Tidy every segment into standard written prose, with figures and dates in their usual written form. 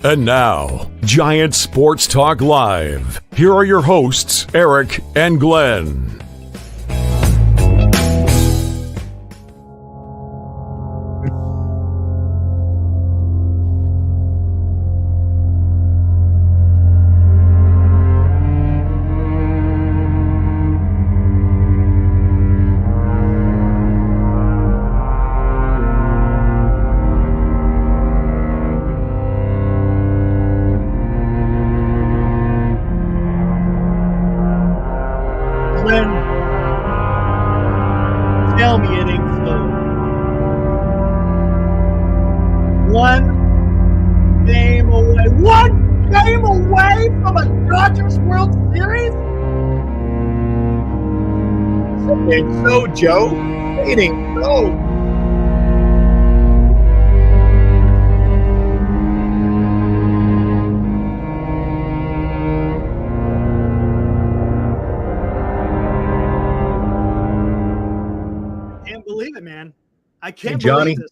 And now, Giant Sports Talk Live. Here are your hosts, Eric and Glenn. Tell me it ain't so. One game away from a Dodgers World Series? It ain't so, Joe. It ain't so. Believe it, man. I can't believe this.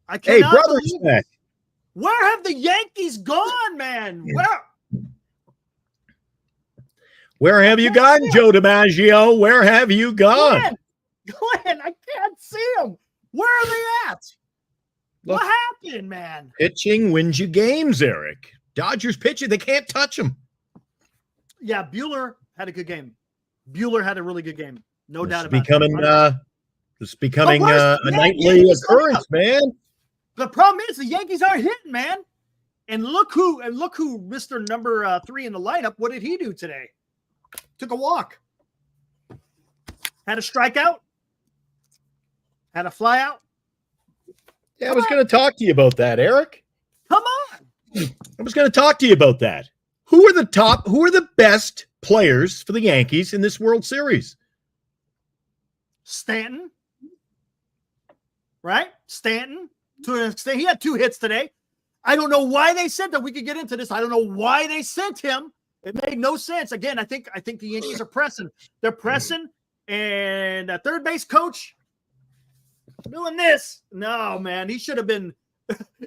I can't. Hey, brother Snack. Where have the Yankees gone, man? Where have you gone, Joe DiMaggio? Where have you gone? Glenn, I can't see them. Where are they at? Look, what happened, man? Pitching wins you games, Eric. Dodgers pitching, they can't touch them. Yeah, Buehler had a good game. Buehler had a really good game. No doubt about it. It's becoming a nightly occurrence, man. The problem is the Yankees aren't hitting, man. And look who Mr. Number 3 in the lineup. What did he do today? Took a walk. Had a strikeout. Had a flyout. Yeah, I was going to talk to you about that, Eric. Come on. I was going to talk to you about that. Who are the best players for the Yankees in this World Series? Stanton. Right? Stanton. To an extent, he had 2 hits today. I don't know why they sent him. We could get into this. I don't know why they sent him. It made no sense. Again, I think the Yankees are pressing. They're pressing, and a third base coach doing this. No, man, he should have been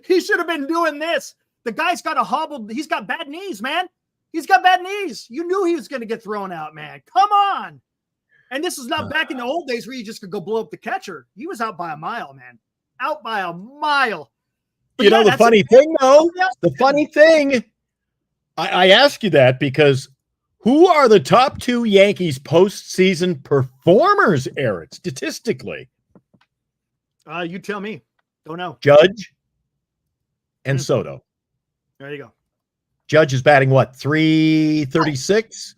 doing this. The guy's got a hobbled. He's got bad knees, man. He's got bad knees. You knew he was going to get thrown out, man. Come on. And this is not back in the old days where you just could go blow up the catcher. He was out by a mile, man. Out by a mile. But the funny thing, though, I ask you that because who are the top 2 Yankees postseason performers, Eric, statistically? You tell me. Don't know. Judge and Soto. There you go. Judge is batting, what, 336?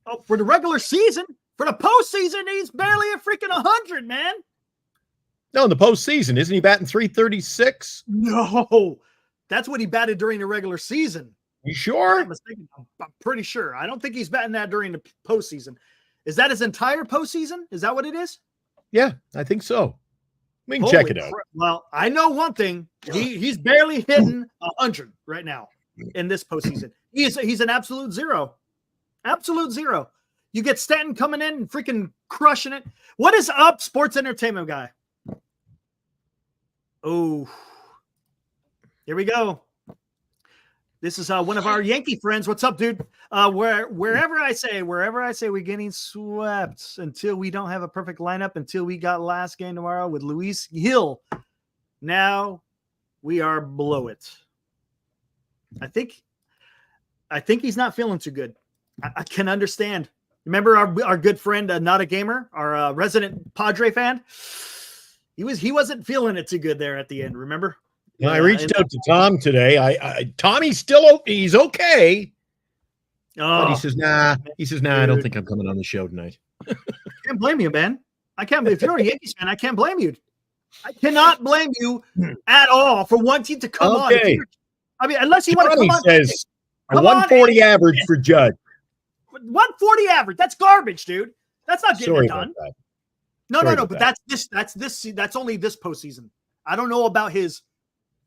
Oh, for the regular season? For the postseason, he's barely a freaking 100, man. No, in the postseason, isn't he batting 336? No, that's what he batted during the regular season. You sure? I'm pretty sure. I don't think he's batting that during the postseason. Is that his entire postseason? Is that what it is? Yeah, I think so. We can check it out. Well, I know one thing. He's barely hitting 100 right now in this postseason. He's an absolute zero. Absolute zero. You get Stanton coming in and freaking crushing it. What is up, sports entertainment guy? Oh, here we go. This is one of our Yankee friends. What's up, dude? Wherever I say we're getting swept until we don't have a perfect lineup until we got last game tomorrow with Luis Hill. Now we are below it. I think he's not feeling too good. I can understand. Remember our good friend, Not a Gamer, our resident Padre fan? He wasn't feeling it too good there at the end, remember? I reached out to Tom today. Tommy's he's okay. But he says, nah, I don't think I'm coming on the show tonight. I can't blame you, man. I can't. If you're a Yankees fan, I can't blame you. I cannot blame you at all for wanting to come on. I mean, unless you want to come on. Says a 140 average for Judge. 140 average. That's garbage, dude. That's not getting it done. No. But that's only this postseason. I don't know about his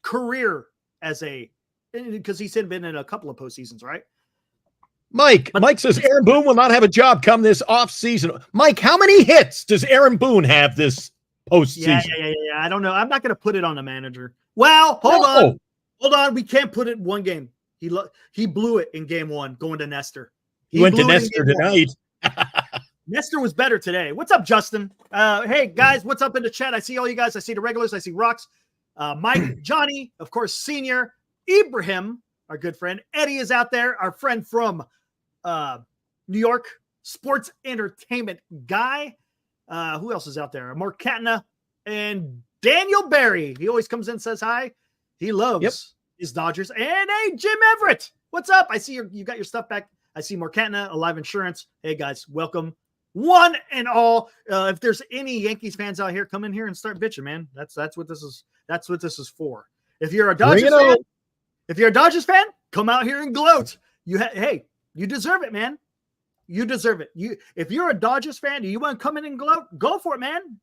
career because he's been in a couple of postseasons, right? Mike says Aaron Boone will not have a job come this offseason. Mike, how many hits does Aaron Boone have this postseason? Yeah. I don't know. I'm not going to put it on the manager. Well, hold Hold on, we can't put it in one game. He blew it in game 1 going to Nestor. He went to Nestor tonight. Nestor was better today. What's up, Justin? Hey, guys, what's up in the chat? I see all you guys. I see the regulars. I see Rocks, Mike, Johnny, of course, Senior, Ibrahim, our good friend. Eddie is out there, our friend from New York, sports entertainment guy. Who else is out there? Mark Katna and Daniel Barry. He always comes in and says hi. He loves his Dodgers. And hey, Jim Everett, what's up? I see you got your stuff back. I see Mark Katna, Alive Insurance. Hey, guys, welcome. One and all. If there's any Yankees fans out here, come in here and start bitching, man. That's what this is. That's what this is for. If you're a Dodgers fan, come out here and gloat. Hey, you deserve it, man. You deserve it. If you're a Dodgers fan, do you want to come in and gloat? Go for it, man.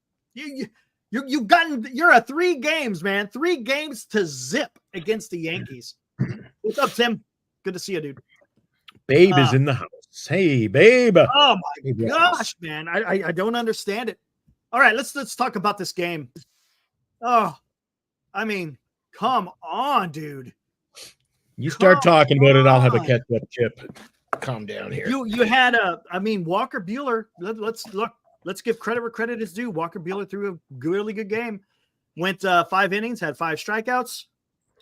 You're a 3 games, man. 3 games to zip against the Yankees. What's up, Tim? Good to see you, dude. Babe is in the house. Hey, babe. Oh my gosh, man. I don't understand it. All right, let's talk about this game. Oh, I mean, come on, dude. You start talking about it, I'll have a ketchup chip. Calm down here. You had Walker Buehler. Let's give credit where credit is due. Walker Buehler threw a really good game. Went 5 innings, had 5 strikeouts.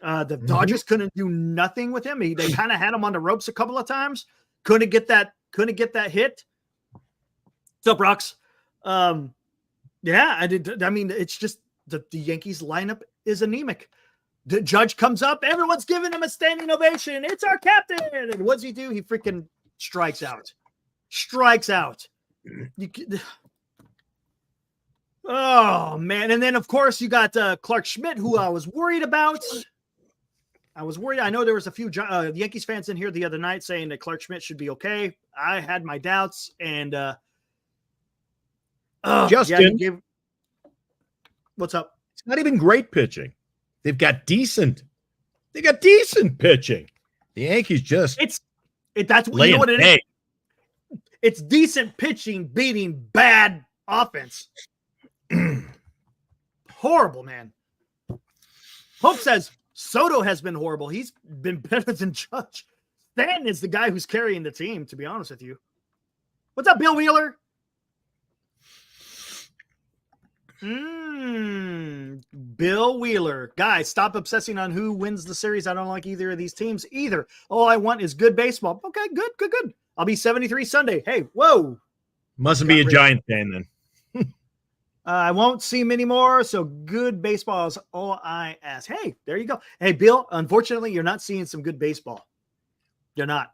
The Dodgers couldn't do nothing with him. They kind of had him on the ropes a couple of times. Couldn't get that hit. What's up, Rocks? Yeah, I did. I mean, it's just the Yankees lineup is anemic. The Judge comes up, everyone's giving him a standing ovation. It's our captain. And what's he do? He freaking strikes out. Oh man. And then of course you got Clark Schmidt, who I was worried about. I know there was a few Yankees fans in here the other night saying that Clark Schmidt should be okay. I had my doubts, and Justin, what's up? It's not even great pitching. They've got decent pitching. The Yankees just that's you know what it is. It's decent pitching beating bad offense. Horrible, man. Hope says Soto has been horrible. He's been better than Judge. Stanton is the guy who's carrying the team, to be honest with you. What's up, Bill Wheeler? Bill Wheeler. Guys, stop obsessing on who wins the series. I don't like either of these teams either. All I want is good baseball. Okay, good. I'll be 73 Sunday. Hey, whoa. Mustn't be a Giant fan then. I won't see him anymore, so good baseball is all I ask. Hey, there you go. Hey, Bill, unfortunately, you're not seeing some good baseball. You're not.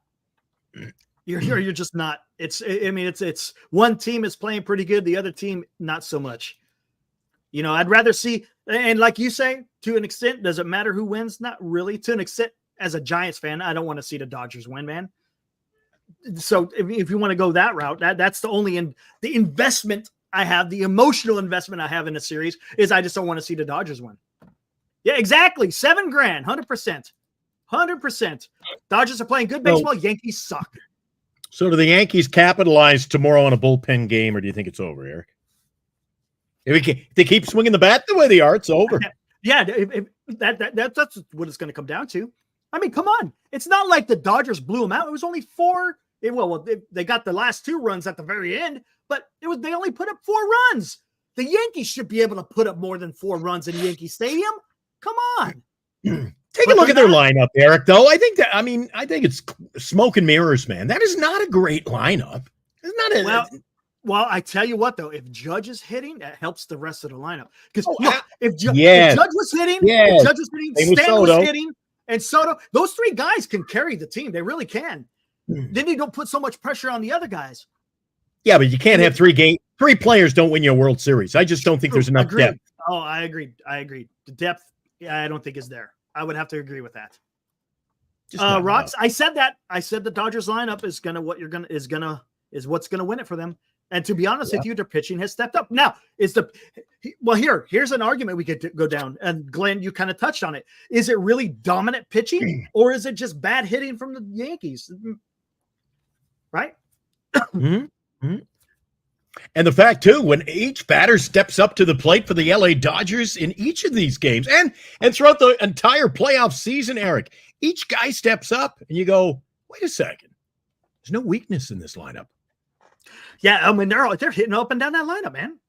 You're just not. It's one team is playing pretty good, the other team not so much. You know, I'd rather see, and like you say, to an extent, does it matter who wins? Not really. To an extent, as a Giants fan, I don't want to see the Dodgers win, man. So if you want to go that route, that's the only the investment I have, the emotional investment I have in a series is I just don't want to see the Dodgers win. Yeah, exactly. $7,000, 100%. Dodgers are playing good baseball. Yankees suck. So do the Yankees capitalize tomorrow on a bullpen game, or do you think it's over, Eric? If they keep swinging the bat the way they are, it's over. Yeah, that's what it's going to come down to. I mean, come on. It's not like the Dodgers blew them out. It was only 4. They got the last 2 runs at the very end, but they only put up 4 runs. The Yankees should be able to put up more than 4 runs in Yankee Stadium. Come on. Take a look at their lineup, Eric, though. I think it's smoke and mirrors, man. That is not a great lineup. It's not Well, I tell you what, though, if Judge is hitting, that helps the rest of the lineup. Because if Judge was hitting, Stan was hitting, and Soto, those 3 guys can carry the team. They really can. Then you don't put so much pressure on the other guys. Yeah, but you can't have 3 players don't win your World Series. I just don't think there's enough depth. Oh, I agree. The depth, I don't think is there. I would have to agree with that. Rocks, I said that. I said the Dodgers lineup is what's gonna win it for them. And to be honest with you, their pitching has stepped up. Now, here's an argument we could go down. And Glenn, you kind of touched on it. Is it really dominant pitching, or is it just bad hitting from the Yankees? Right? And the fact, too, when each batter steps up to the plate for the LA Dodgers in each of these games and throughout the entire playoff season, Eric, each guy steps up and you go, wait a second. There's no weakness in this lineup. Yeah, I mean, they're hitting up and down that lineup, man.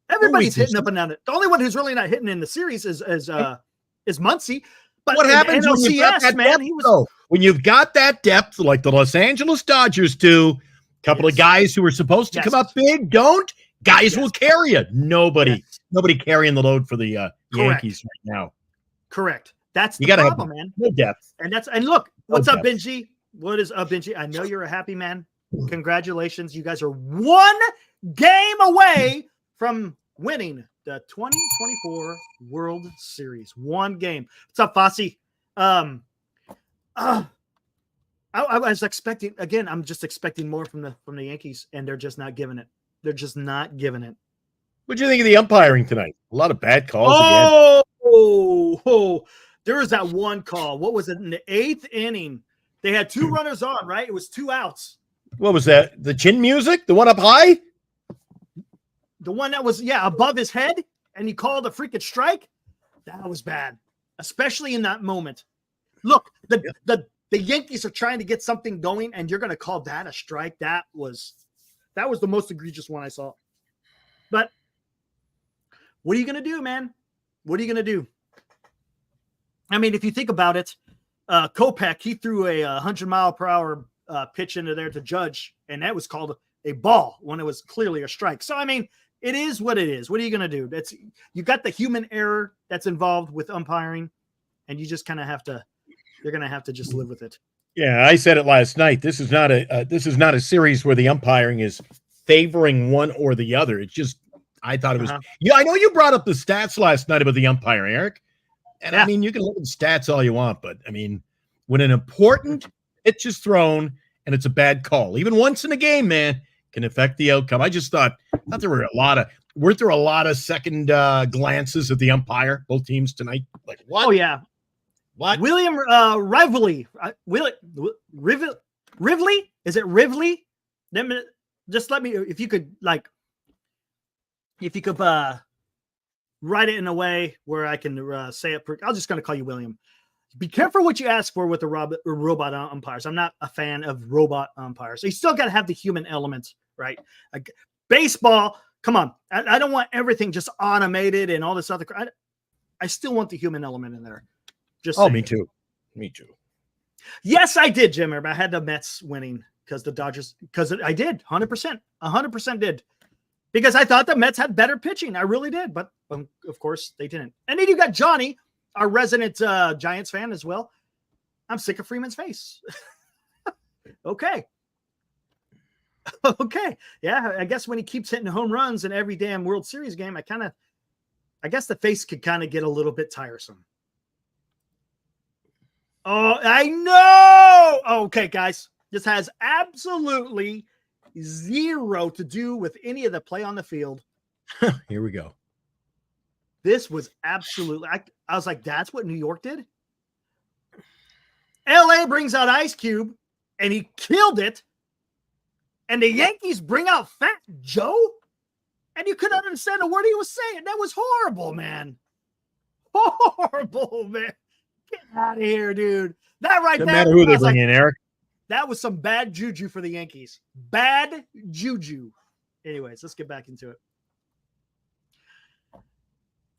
Everybody's hitting up and down it. The only one who's really not hitting in the series is Muncy. But what happens when you've got that depth, though? When you've got that depth, like the Los Angeles Dodgers do, a couple of guys who are supposed to come up big don't. Guys will carry it. Nobody carrying the load for the Yankees right now. Correct. That's the problem, man. No depth. And look, what's up, Benji? What is up, Benji? I know you're a happy man. Congratulations. You guys are one game away from winning the 2024 World Series. One game. What's up, Fossey? I was expecting, again, I'm just expecting more from the Yankees, and they're just not giving it. They're just not giving it. What do you think of the umpiring tonight? A lot of bad calls again. Oh, there was that one call. What was it in the 8th inning? They had 2 runners on, right? It was 2 outs. What was that? The chin music? The one up high? The one that was, above his head, and he called a freaking strike? That was bad, especially in that moment. Look, the Yankees are trying to get something going, and you're going to call that a strike? That was the most egregious one I saw. But what are you going to do, man? What are you going to do? I mean, if you think about it, Kopech, he threw a 100-mile-per-hour pitch into there to Judge, and that was called a ball when it was clearly a strike. So, I mean, it is what it is. What are you going to do? You got the human error that's involved with umpiring, and you just kind of have to – you're going to have to just live with it. Yeah, I said it last night. This is not a series where the umpiring is favoring one or the other. It's just I thought it was Yeah, I know you brought up the stats last night about the umpiring, Eric. And I mean, you can look at the stats all you want, but I mean, when an important pitch is thrown and it's a bad call, even once in a game, man, can affect the outcome. I just thought there were weren't there a lot of second glances at the umpire, both teams tonight? Like what? Oh yeah. What? William Rivley. Rivley? Is it Rivley? Just let me, if you could write it in a way where I can say it. I'm just going to call you William. Be careful what you ask for with the robot umpires. I'm not a fan of robot umpires. So you still got to have the human element, right? Like baseball, come on. I don't want everything just automated and all this other. I still want the human element in there. Just saying. Me too. Me too. Yes, I did, Jim. I had the Mets winning because the Dodgers, because I did 100% did. Because I thought the Mets had better pitching. I really did. But of course they didn't. And then you got Johnny, our resident Giants fan as well. I'm sick of Freeman's face. Okay. Okay. Yeah. I guess when he keeps hitting home runs in every damn World Series game, I guess the face could kind of get a little bit tiresome. Oh, I know. Okay, guys. This has absolutely zero to do with any of the play on the field. Here we go. This was absolutely, I was like, that's what New York did? LA brings out Ice Cube, and he killed it. And the Yankees bring out Fat Joe, and you couldn't understand a word he was saying. That was horrible, man. Horrible, man. Get out of here, dude. That right there. Doesn't matter who they bring in, Eric. That was some bad juju for the Yankees. Bad juju. Anyways, let's get back into it.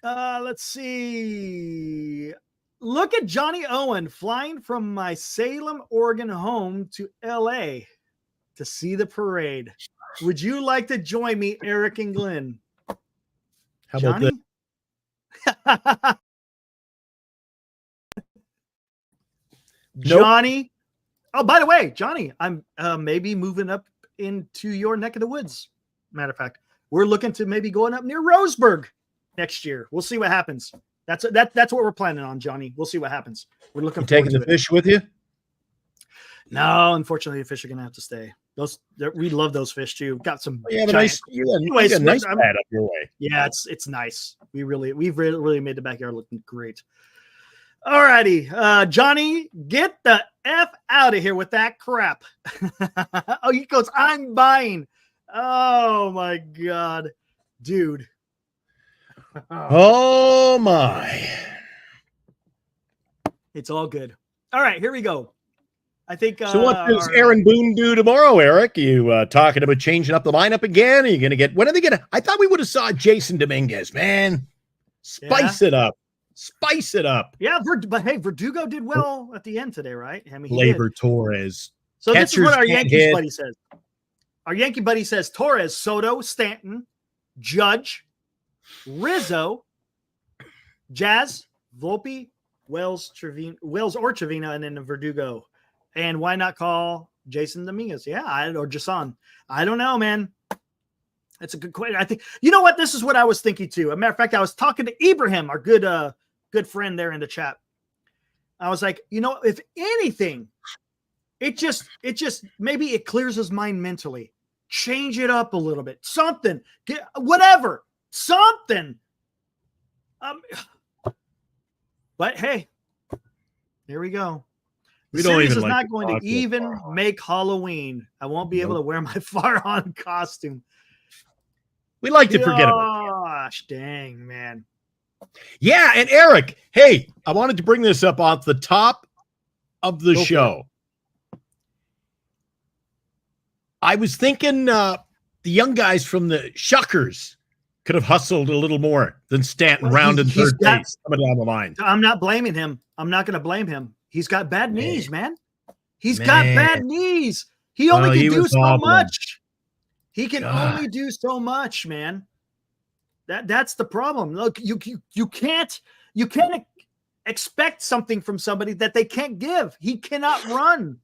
Let's see. Look at Johnny Owen flying from my Salem, Oregon home to LA to see the parade. Would you like to join me, Eric and Glenn? How about this? Johnny. Oh, by the way, Johnny, I'm maybe moving up into your neck of the woods. Matter of fact, we're looking to maybe going up near Roseburg next year. We'll see what happens. That's what we're planning on, Johnny. We'll see what happens. We're looking. You taking the fish with you? No, unfortunately, the fish are gonna have to stay. We love those fish too. Got some. You have a nice pad up your way. Yeah, it's nice. We've really made the backyard looking great. All righty, Johnny, get the F out of here with that crap. Oh, he goes, I'm buying. Oh my God, dude. Oh my. It's all good. All right, here we go. I think. So what does Aaron Boone do tomorrow, Eric? You talking about changing up the lineup again? Are you going to get? When are they going to? I thought we would have saw Jason Dominguez, man. Spice it up. Spice it up. Yeah, but hey, Verdugo did well at the end today, right? I mean, Labor Torres. So this is what our Yankees buddy says. Our Yankee buddy says Torres, Soto, Stanton, Judge, Rizzo, Jazz, Volpe, Wells or Trevino, and then Verdugo. And why not call Jason Dominguez? Yeah, or Jason. I don't know, man. That's a good question. I think, you know what? This is what I was thinking too. As a matter of fact, I was talking to Ibrahim, our good friend there in the chat. I was like, you know, if anything, it just maybe it clears his mind mentally. Change it up a little bit. Something. Get whatever. Something. But hey, here we go. The series is not going to even make Halloween. I won't be able to wear my Farhan costume. We like to forget about it. Gosh, dang, man. Yeah, and Eric, hey, I wanted to bring this up off the top of the show. I was thinking the young guys from the Shuckers could have hustled a little more than Stanton rounding third base coming down the line. I'm not blaming him. I'm not going to blame him. He's got bad knees, man. He's got bad knees. He only can do so much. He can only do so much, man. That's the problem. Look, you can't expect something from somebody that they can't give. He cannot run.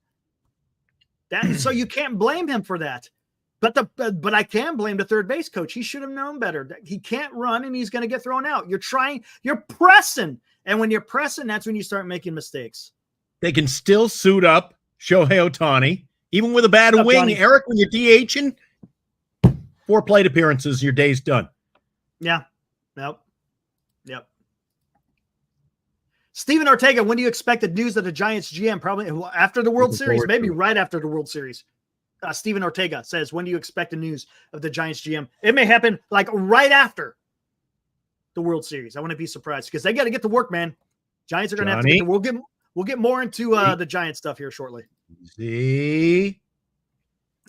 So you can't blame him for that. But I can blame the third base coach. He should have known better. He can't run and he's going to get thrown out. You're pressing. And when you're pressing, that's when you start making mistakes. They can still suit up Shohei Ohtani, even with a bad wing. Johnny. Eric, when you're DHing, 4 plate appearances, your day's done. Yeah. Nope. Yep. Steven Ortega, when do you expect the news of the Giants GM? Probably after the World Series, maybe right after the World Series. Steven Ortega says, when do you expect the news of the Giants GM? It may happen like right after the World Series. I wouldn't be surprised because they got to get to work, man. Giants are going to have to get to work. We'll get more into the Giants stuff here shortly. See?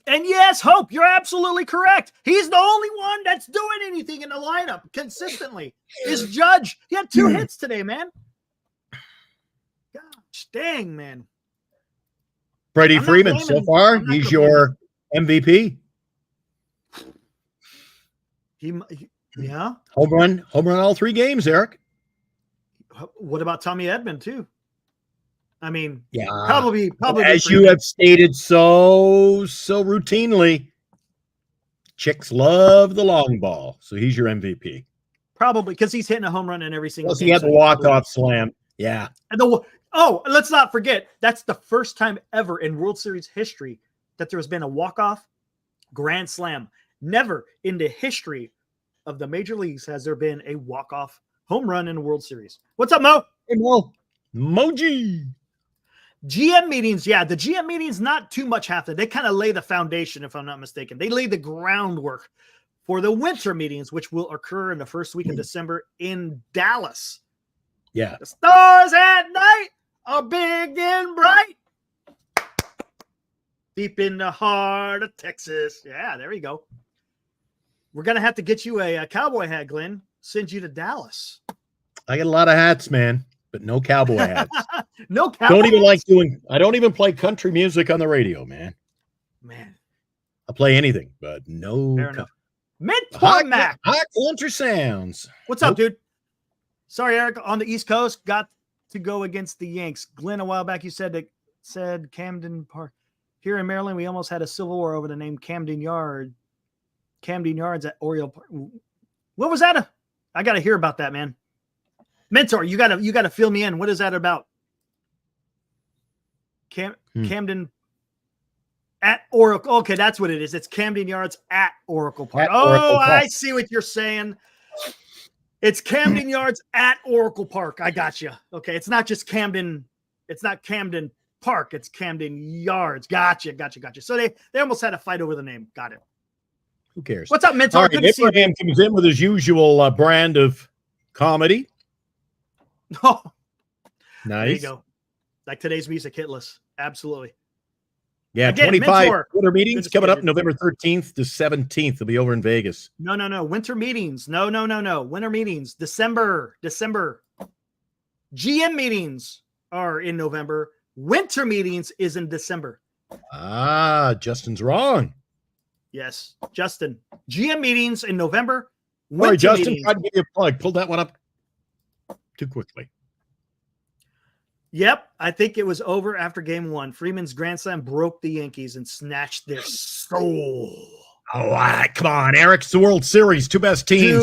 And yes, Hope, you're absolutely correct. He's the only one that's doing anything in the lineup consistently. Is Judge. He had 2 hits today, man. Gosh, dang, man. Freddie Freeman, so far, he's your MVP. Yeah. Home run all 3 games, Eric. What about Tommy Edman, too? I mean, yeah, probably. As you have stated so routinely, chicks love the long ball, so he's your MVP. Probably because he's hitting a home run in every single game. He had the walk-off slam. Yeah. And let's not forget, that's the first time ever in World Series history that there has been a walk-off grand slam. Never in the history of the major leagues has there been a walk-off home run in the World Series. What's up, Mo? Hey, Mo. Moji. GM meetings, yeah, the GM meetings, not too much happen. They kind of lay the foundation, if I'm not mistaken. They lay the groundwork for the winter meetings, which will occur in the first week of December in Dallas. Yeah. The stars at night are big and bright. Deep in the heart of Texas. Yeah, there you go. We're going to have to get you a cowboy hat, Glenn. Send you to Dallas. I got a lot of hats, man, but no cowboy hats. No cowboy I don't even play country music on the radio, man. I play anything, but no. Fair enough. Mac. Hot country sounds. What's up, dude? Sorry, Eric, on the East Coast, got to go against the Yanks. Glenn, a while back, you said Camden Park. Here in Maryland, we almost had a civil war over the name Camden Yards at Oriole Park. What was that? I got to hear about that, man. Mentor, you got to fill me in. What is that about? Camden at Oracle. Okay, that's what it is. It's Camden Yards at Oracle Park. I see what you're saying. It's Camden Yards at Oracle Park. I got you. Okay, it's not just Camden. It's not Camden Park. It's Camden Yards. Gotcha. So they almost had a fight over the name. Got it. Who cares? What's up, Mentor? All right, Good to see you. Abraham comes in with his usual brand of comedy. Oh, Nice. there you go. Like today's music, hitless. Absolutely. Yeah, Again, 25 Mentor. Twitter meetings Good to coming see up you. November 13th to 17th. They'll be over in Vegas. No. Winter meetings. No. Winter meetings. December. GM meetings are in November. Winter meetings is in December. Ah, Justin's wrong. Yes, Justin. GM meetings in November. Sorry, Justin, meetings. tried to give you a plug. Pulled that one up too quickly. Yep, I think it was over after game 1. Freeman's grand slam broke the Yankees and snatched their soul. Oh, come on, Eric. It's the World Series. Two best teams.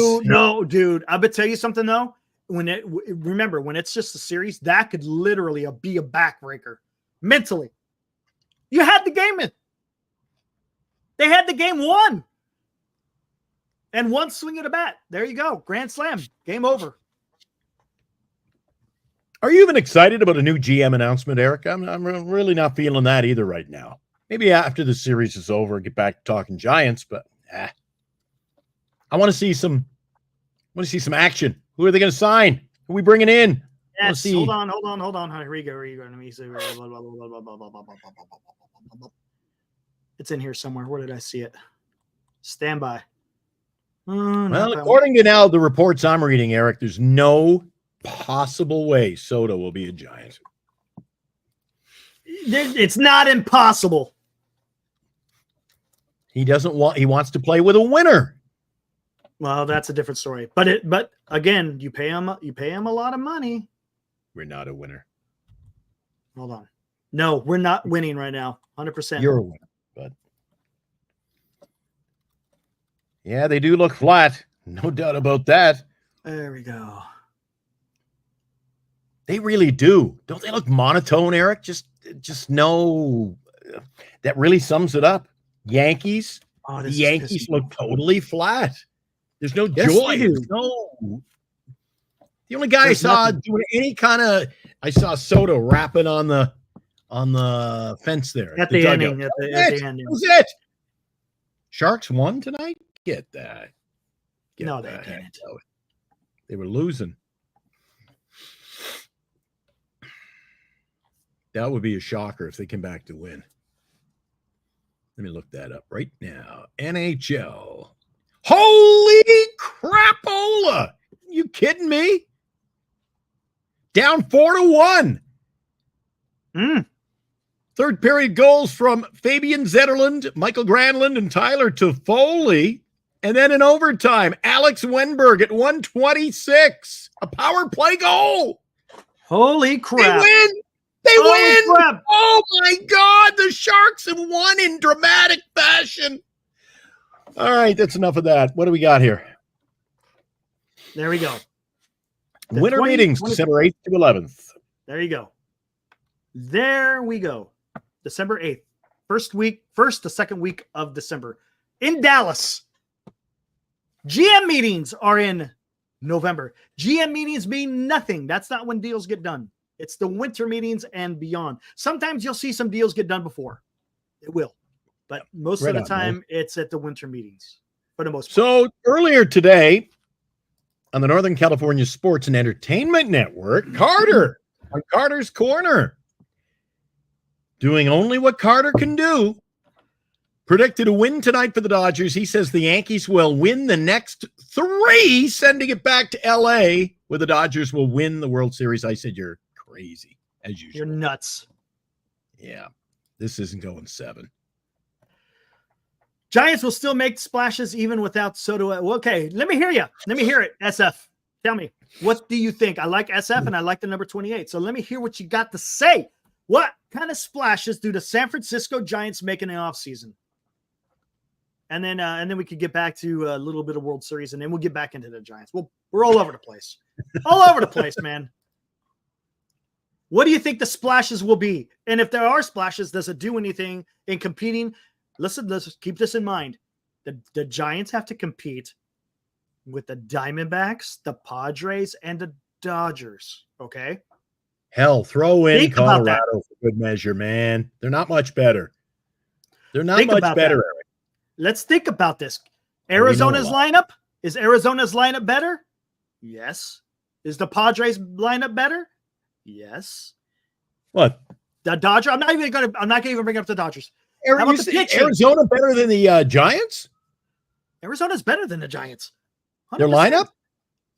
Dude. I'm gonna tell you something though. Remember, when it's just a series, that could literally be a backbreaker mentally. You had the game in. They had the game won. And one swing of the bat. There you go. Grand slam. Game over. Are you even excited about a new GM announcement, Eric? I'm really not feeling that either right now. Maybe after the series is over, get back to talking Giants, but I want to see some action. Who are they going to sign? Who are we bringing in? Yes, hold on. Here we go. Let me see. It's in here somewhere. Where did I see it? Stand by. Well, according to now the reports I'm reading, Eric, there's no possible way Soto will be a Giant. It's not impossible. He wants to play with a winner. Well, that's a different story. But again, you pay him a lot of money. We're not a winner. Hold on. No, we're not winning right now. 100%. You're a winner, but yeah, they do look flat. No doubt about that. There we go. They really do. Don't they look monotone, Eric? Just no. That really sums it up. Yankees. The Yankees look totally flat. There's no joy. No. The only guy I saw doing any kind of, I saw Soto rapping on the fence there at the ending. At the ending. That was it. Sharks won tonight. Get that. No, they didn't. They were losing. That would be a shocker if they came back to win. Let me look that up right now. NHL. Holy crapola! You kidding me? Down 4-1. Third period goals from Fabian Zetterlund, Michael Granlund, and Tyler Toffoli. And then in overtime, Alex Wenberg at 126. A power play goal. Holy crap. They win. They win. Crap. Oh, my God. The Sharks have won in dramatic fashion. All right. That's enough of that. What do we got here? There we go. Winter meetings, December 8th to 11th. There you go. There we go. December 8th. First to second week of December in Dallas. GM meetings are in November. GM meetings mean nothing. That's not when deals get done. It's the winter meetings and beyond. Sometimes you'll see some deals get done before. It will. But most of the time, it's at the winter meetings for the most part. So earlier today, on the Northern California Sports and Entertainment Network, Carter, on Carter's Corner, doing only what Carter can do, predicted a win tonight for the Dodgers. He says the Yankees will win the next 3, sending it back to L.A., where the Dodgers will win the World Series. I said, you're crazy, as usual. You're nuts. Yeah, this isn't going 7. Giants will still make splashes even without Soto. Okay, let me hear you. Let me hear it, SF. Tell me, what do you think? I like SF and I like the number 28. So let me hear what you got to say. What kind of splashes do the San Francisco Giants make in the offseason? And then we could get back to a little bit of World Series, and then we'll get back into the Giants. We're all over the place. All over the place, man. What do you think the splashes will be? And if there are splashes, does it do anything in competing? Listen, let's keep this in mind. The Giants have to compete with the Diamondbacks, the Padres, and the Dodgers. Okay? Hell, throw in Think Colorado for good measure, man. They're not much better. They're not much better, Eric. Let's think about this. Arizona's lineup? Is Arizona's lineup better? Yes. Is the Padres lineup better? Yes. What? The Dodgers? I'm not gonna even bring up the Dodgers. How about the pitching? Arizona better than the Giants? Arizona's better than the Giants. 100%. Their lineup?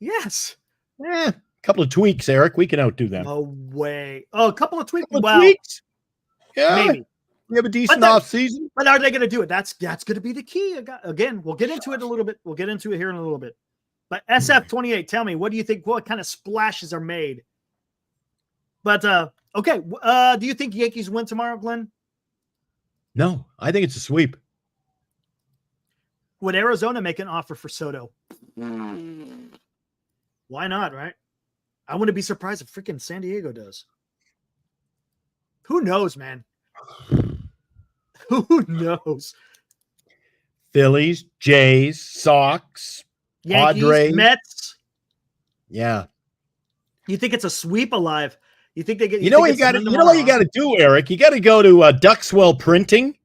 Yes. A couple of tweaks, Eric. We can outdo them. No way. Oh, a couple of tweaks. Tweaks? Yeah. Maybe. We have a decent offseason. But are they going to do it? That's going to be the key. Again, we'll get into it a little bit. We'll get into it here in a little bit. But SF28, tell me, what do you think? What kind of splashes are made? But, okay. Do you think Yankees win tomorrow, Glenn? No, I think it's a sweep. Would Arizona make an offer for Soto? Why not, right? I wouldn't be surprised if freaking San Diego does. Who knows, man? Who knows? Phillies, Jays, Sox, Yankees, Padres, Mets. Yeah. You think it's a sweep alive? You think they get? You know what you got to do, Eric? You got to go to Duxwell Printing.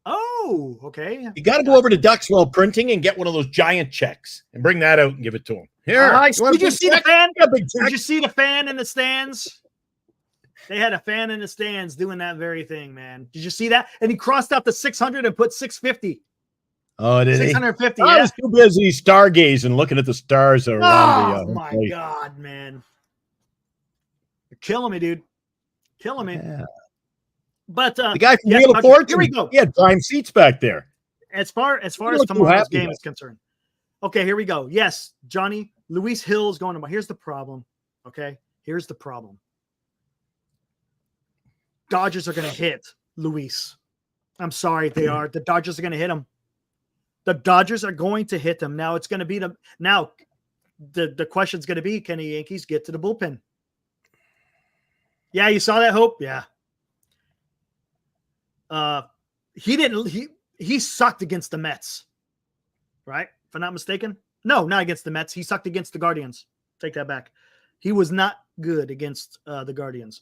Oh, okay. You got to go over to Duxwell Printing and get one of those giant checks and bring that out and give it to them. Here. Did you see the fan? Did you see the fan in the stands? They had a fan in the stands doing that very thing, man. Did you see that? And he crossed out the 600 and put 650. Oh, did 650. I was too busy stargazing, looking at the stars around the. Oh my God, man! You're killing me, dude. Killing me. Yeah. But the guy from Wheel of Fortune, here we go. He had prime seats back there. As far as tomorrow's game is concerned. Okay, here we go. Yes, Johnny, Luis Hill is going tomorrow. Here's the problem. Okay, here's the problem. Dodgers are going to hit Luis. I'm sorry, they are. The Dodgers are going to hit him. The Dodgers are going to hit him. Now it's going to be the question's going to be, can the Yankees get to the bullpen? Yeah, you saw that, Hope? Yeah. He sucked against the Mets, right? If I'm not mistaken. No, not against the Mets. He sucked against the Guardians. Take that back. He was not good against the Guardians.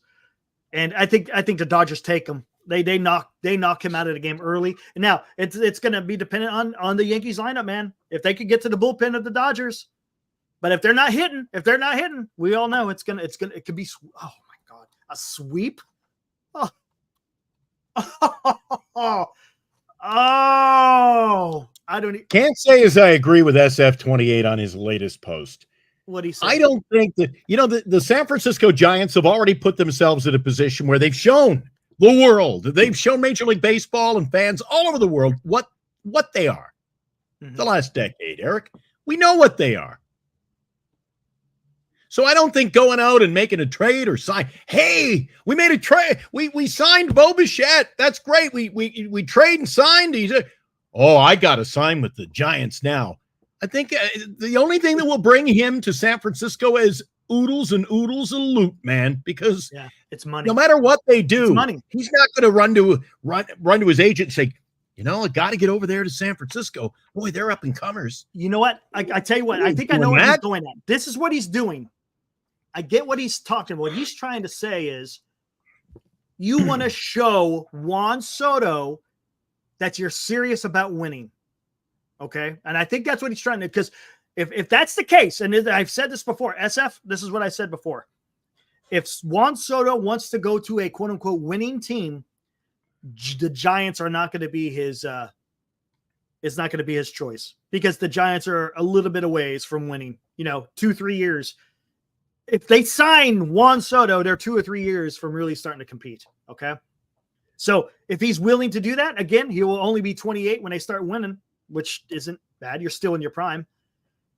And I think the Dodgers take him. They knock him out of the game early. And now it's going to be dependent on the Yankees lineup, man. If they could get to the bullpen of the Dodgers, but if they're not hitting, we all know it could be. Oh my God, a sweep. Oh, I don't. Can't say as I agree with SF28 on his latest post. What he said. I don't think that, the San Francisco Giants have already put themselves in a position where they've shown the world, they've shown Major League Baseball and fans all over the world what they are. The last decade, Eric. We know what they are. So I don't think going out and making a trade or sign. Hey, we made a trade. We signed Bo Bichette. That's great. We trade and signed. He said, "Oh, I got to sign with the Giants now." I think the only thing that will bring him to San Francisco is oodles and loot, man. Because it's money. No matter what they do, it's money. He's not going to run to his agent and say, I got to get over there to San Francisco. Boy, they're up and comers. You know what? I tell you what. I think I know what he's going at. This is what he's doing. I get what he's talking about. What he's trying to say is, you want to show Juan Soto that you're serious about winning. Okay. And I think that's what he's trying to, because if that's the case, and I've said this before, SF, this is what I said before. If Juan Soto wants to go to a quote unquote winning team, the Giants are not going to be his, it's not going to be his choice, because the Giants are a little bit away from winning, 2-3 years. If they sign Juan Soto, they're 2 or 3 years from really starting to compete. Okay. So if he's willing to do that, again, he will only be 28 when they start winning, which isn't bad. You're still in your prime.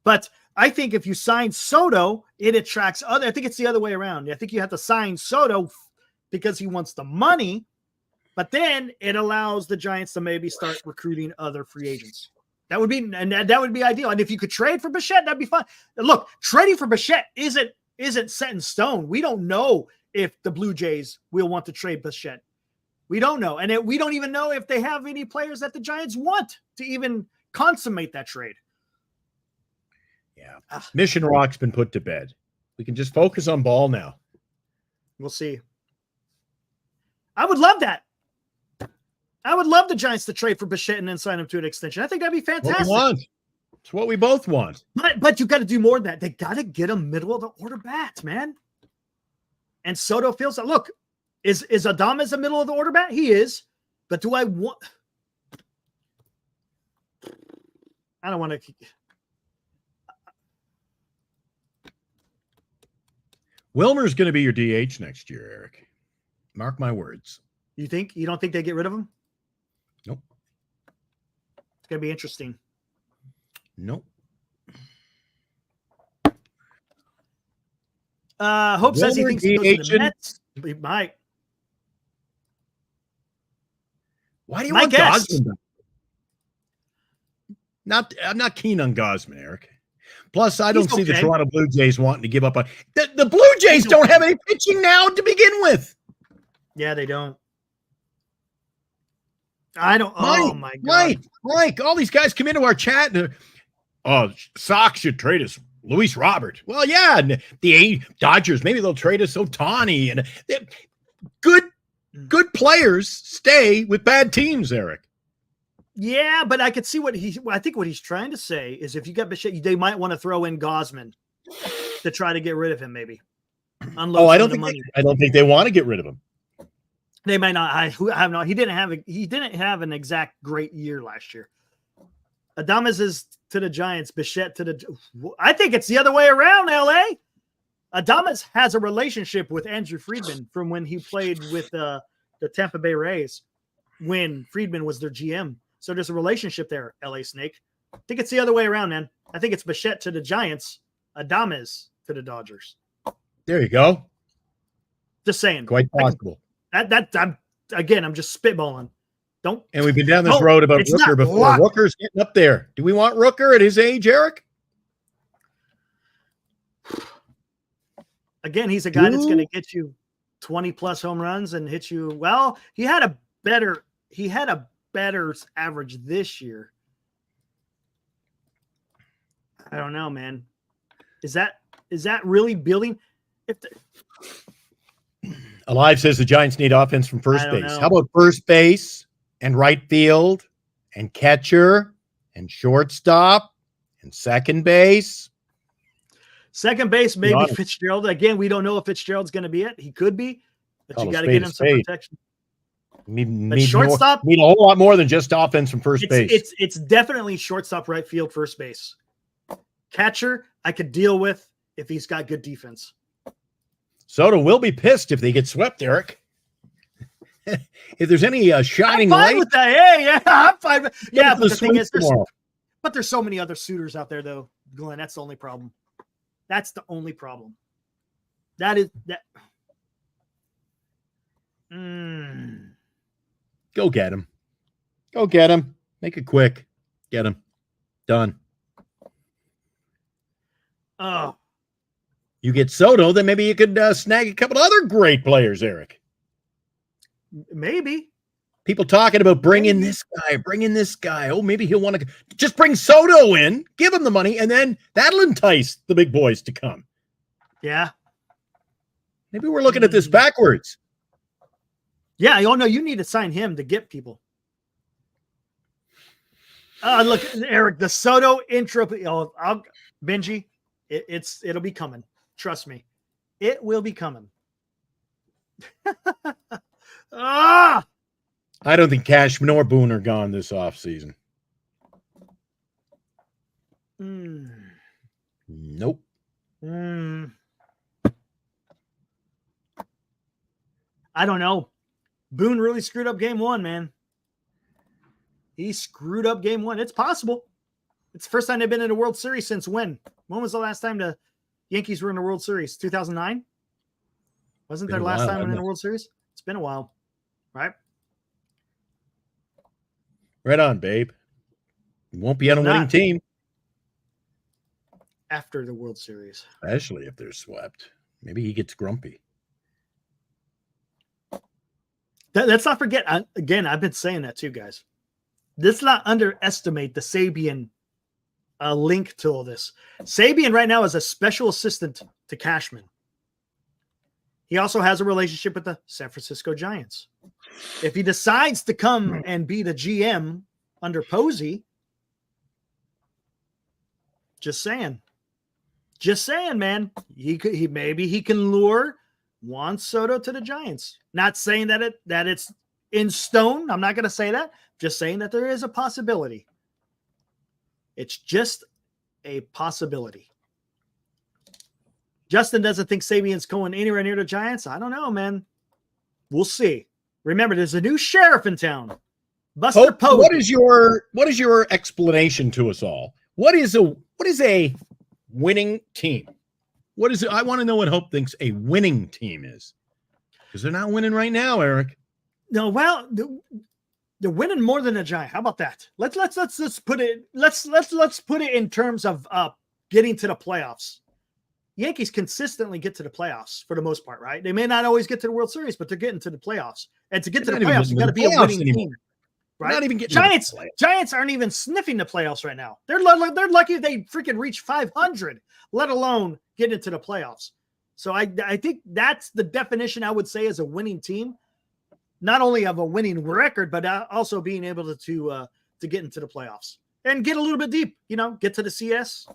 But I think if you sign Soto, it attracts I think it's the other way around. I think you have to sign Soto because he wants the money, but then it allows the Giants to maybe start recruiting other free agents. That would be ideal. And if you could trade for Bichette, that'd be fun. Look, trading for Bichette isn't set in stone. We don't know if the Blue Jays will want to trade Bichette. We don't know. And we don't even know if they have any players that the Giants want to even consummate that trade. Yeah. Mission Rock's been put to bed. We can just focus on ball now. We'll see. I would love that. I would love the Giants to trade for Bichette and then sign him to an extension. I think that'd be fantastic. It's what we both want. But you got to do more than that. They got to get a middle of the order bat, man. And Soto feels that. Look, is Adames a middle of the order bat? He is. But do I want? I don't want to. Wilmer's going to be your DH next year, Eric. Mark my words. You think? You don't think they get rid of him? Nope. It's going to be interesting. Nope. Hope says he thinks he goes to the Mets. He might. Why do you want Gosman? I'm not keen on Gosman, Eric. Plus, I don't see the Toronto Blue Jays wanting to give up on the Blue Jays. Don't have any pitching now to begin with. Yeah, they don't. I don't. Oh my God, Mike! All these guys come into our chat and Sox should trade us Luis Robert. Well, yeah, and the Dodgers, maybe they'll trade us Ohtani, and good players stay with bad teams, Eric. Yeah, but I could see I think what he's trying to say is if you got Bichette, they might want to throw in Gosman to try to get rid of him, maybe. I don't think they want to get rid of him. They might not. I have not. He didn't have an exact great year last year. Adames is to the Giants, Bichette to the. I think it's the other way around. LA. Adames has a relationship with Andrew Friedman from when he played with the Tampa Bay Rays when Friedman was their GM. So there's a relationship there. LA Snake. I think it's the other way around, man. I think it's Bichette to the Giants, Adames to the Dodgers. There you go. Just saying. Quite possible. I'm just spitballing. And we've been down this road about Rooker before. Rooker's getting up there. Do we want Rooker at his age, Eric? Again, he's a guy that's going to get you 20 plus home runs and hit you. Well, he had a better average this year. I don't know, man. Is that really building? Alive says the Giants need offense from first base. How about first base and right field and catcher and shortstop and second base? Second base, maybe Fitzgerald. Again, we don't know if Fitzgerald's going to be it. He could be, but you got to get him some protection. Need shortstop need a whole lot more than just offense from first base. It's definitely shortstop, right field, first base. Catcher, I could deal with if he's got good defense. Soto will be pissed if they get swept, Eric. If there's any shining I'm fine light with that. Hey, yeah, I'm fine. But the thing is, there's so many other suitors out there, though, Glenn. That's the only problem. That's the only problem. That is that. Go get him. Go get him. Make it quick. Get him. Done. Oh. You get Soto, then maybe you could snag a couple other great players, Eric. Maybe. People talking about bringing this guy. Oh, maybe he'll want to just bring Soto in, give him the money, and then that'll entice the big boys to come. Yeah. Maybe we're looking at this backwards. Yeah, no, you need to sign him to get people. Look, Eric, the Soto intro. Benji, it'll be coming. Trust me, it will be coming. I don't think Cash nor Boone are gone this offseason. Nope. I don't know. Boone really screwed up game one, man. He screwed up game one. It's possible. It's the first time they've been in a World Series since when? When was the last time the Yankees were in a World Series? 2009? Wasn't their last time in a World Series? It's been a while, right? Right on, babe. You won't be on a winning team. After the World Series. Especially if they're swept. Maybe he gets grumpy. Let's not forget, again, I've been saying that too, guys. Let's not underestimate the Sabian link to all this. Sabian right now is a special assistant to Cashman. He also has a relationship with the San Francisco Giants. If he decides to come and be the GM under Posey, just saying, man, maybe he can lure Juan Soto to the Giants. Not saying that it's in stone. I'm not going to say that. Just saying that there is a possibility. It's just a possibility. Justin doesn't think Sabian's going anywhere near the Giants. I don't know, man. We'll see. Remember, there's a new sheriff in town. Buster Posey. What is your explanation to us all? What is a winning team? What is it? I want to know what Hope thinks a winning team is. Because they're not winning right now, Eric. No, well, they're winning more than a Giant. How about that? Let's put it. Let's put it in terms of getting to the playoffs. Yankees consistently get to the playoffs for the most part, right? They may not always get to the World Series, but they're getting to the playoffs. And to get to the playoffs, you got to be a winning team, right? Not even getting Giants aren't even sniffing the playoffs right now. They're lucky if they freaking reach 500, let alone get into the playoffs. So I think that's the definition I would say as a winning team, not only of a winning record, but also being able to get into the playoffs and get a little bit deep. Get to the CS.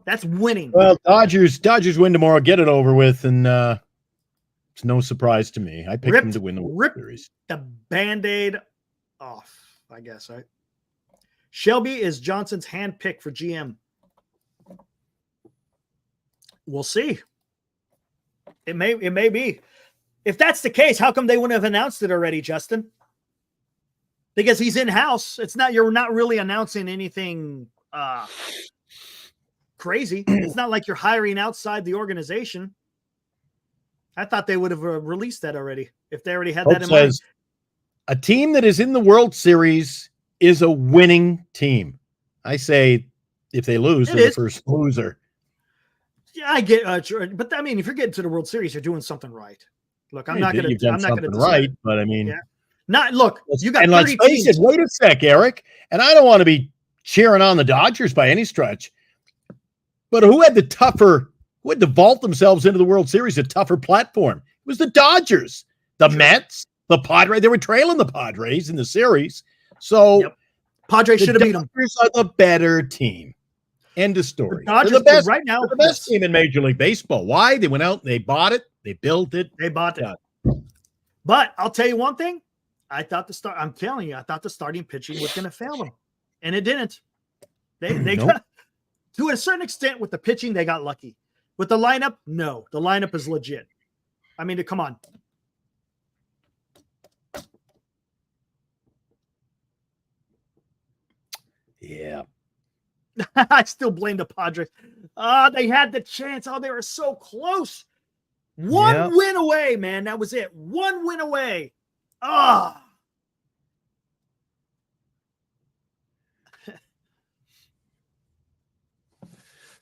That's winning. Well, Dodgers win tomorrow, get it over with, and it's no surprise to me. I picked them to win the World Series. The Band-Aid off, I guess, right? Shelby is Johnson's hand pick for GM. We'll see. It may be. If that's the case, how come they wouldn't have announced it already, Justin? Because he's in-house. You're not really announcing anything crazy. It's not like you're hiring outside the organization. I thought they would have released that already if they already had that in mind. A team that is in the World Series is a winning team. I say if they lose, they're the first loser. Yeah, I get, but I mean, if you're getting to the World Series, you're doing something right. Look, I'm not going to right, but I mean, you got 30 let's face it. Wait a sec, Eric, and I don't want to be cheering on the Dodgers by any stretch. But who had to vault themselves into the World Series, a tougher platform? It was the Dodgers, the Mets, the Padres. They were trailing the Padres in the series. So Padres should have beat them. The Dodgers are the better team. End of story. The Dodgers they're the best, right now. the best team in Major League Baseball. Why? They went out, they bought it, they built it. They bought it. But I'll tell you one thing. I thought the starting pitching was going to fail them. And it didn't. They got, to a certain extent, with the pitching, they got lucky. With the lineup, no. The lineup is legit. I mean, come on. Yeah. I still blame the Padres. They had the chance. They were so close. One win away, man. That was it. One win away.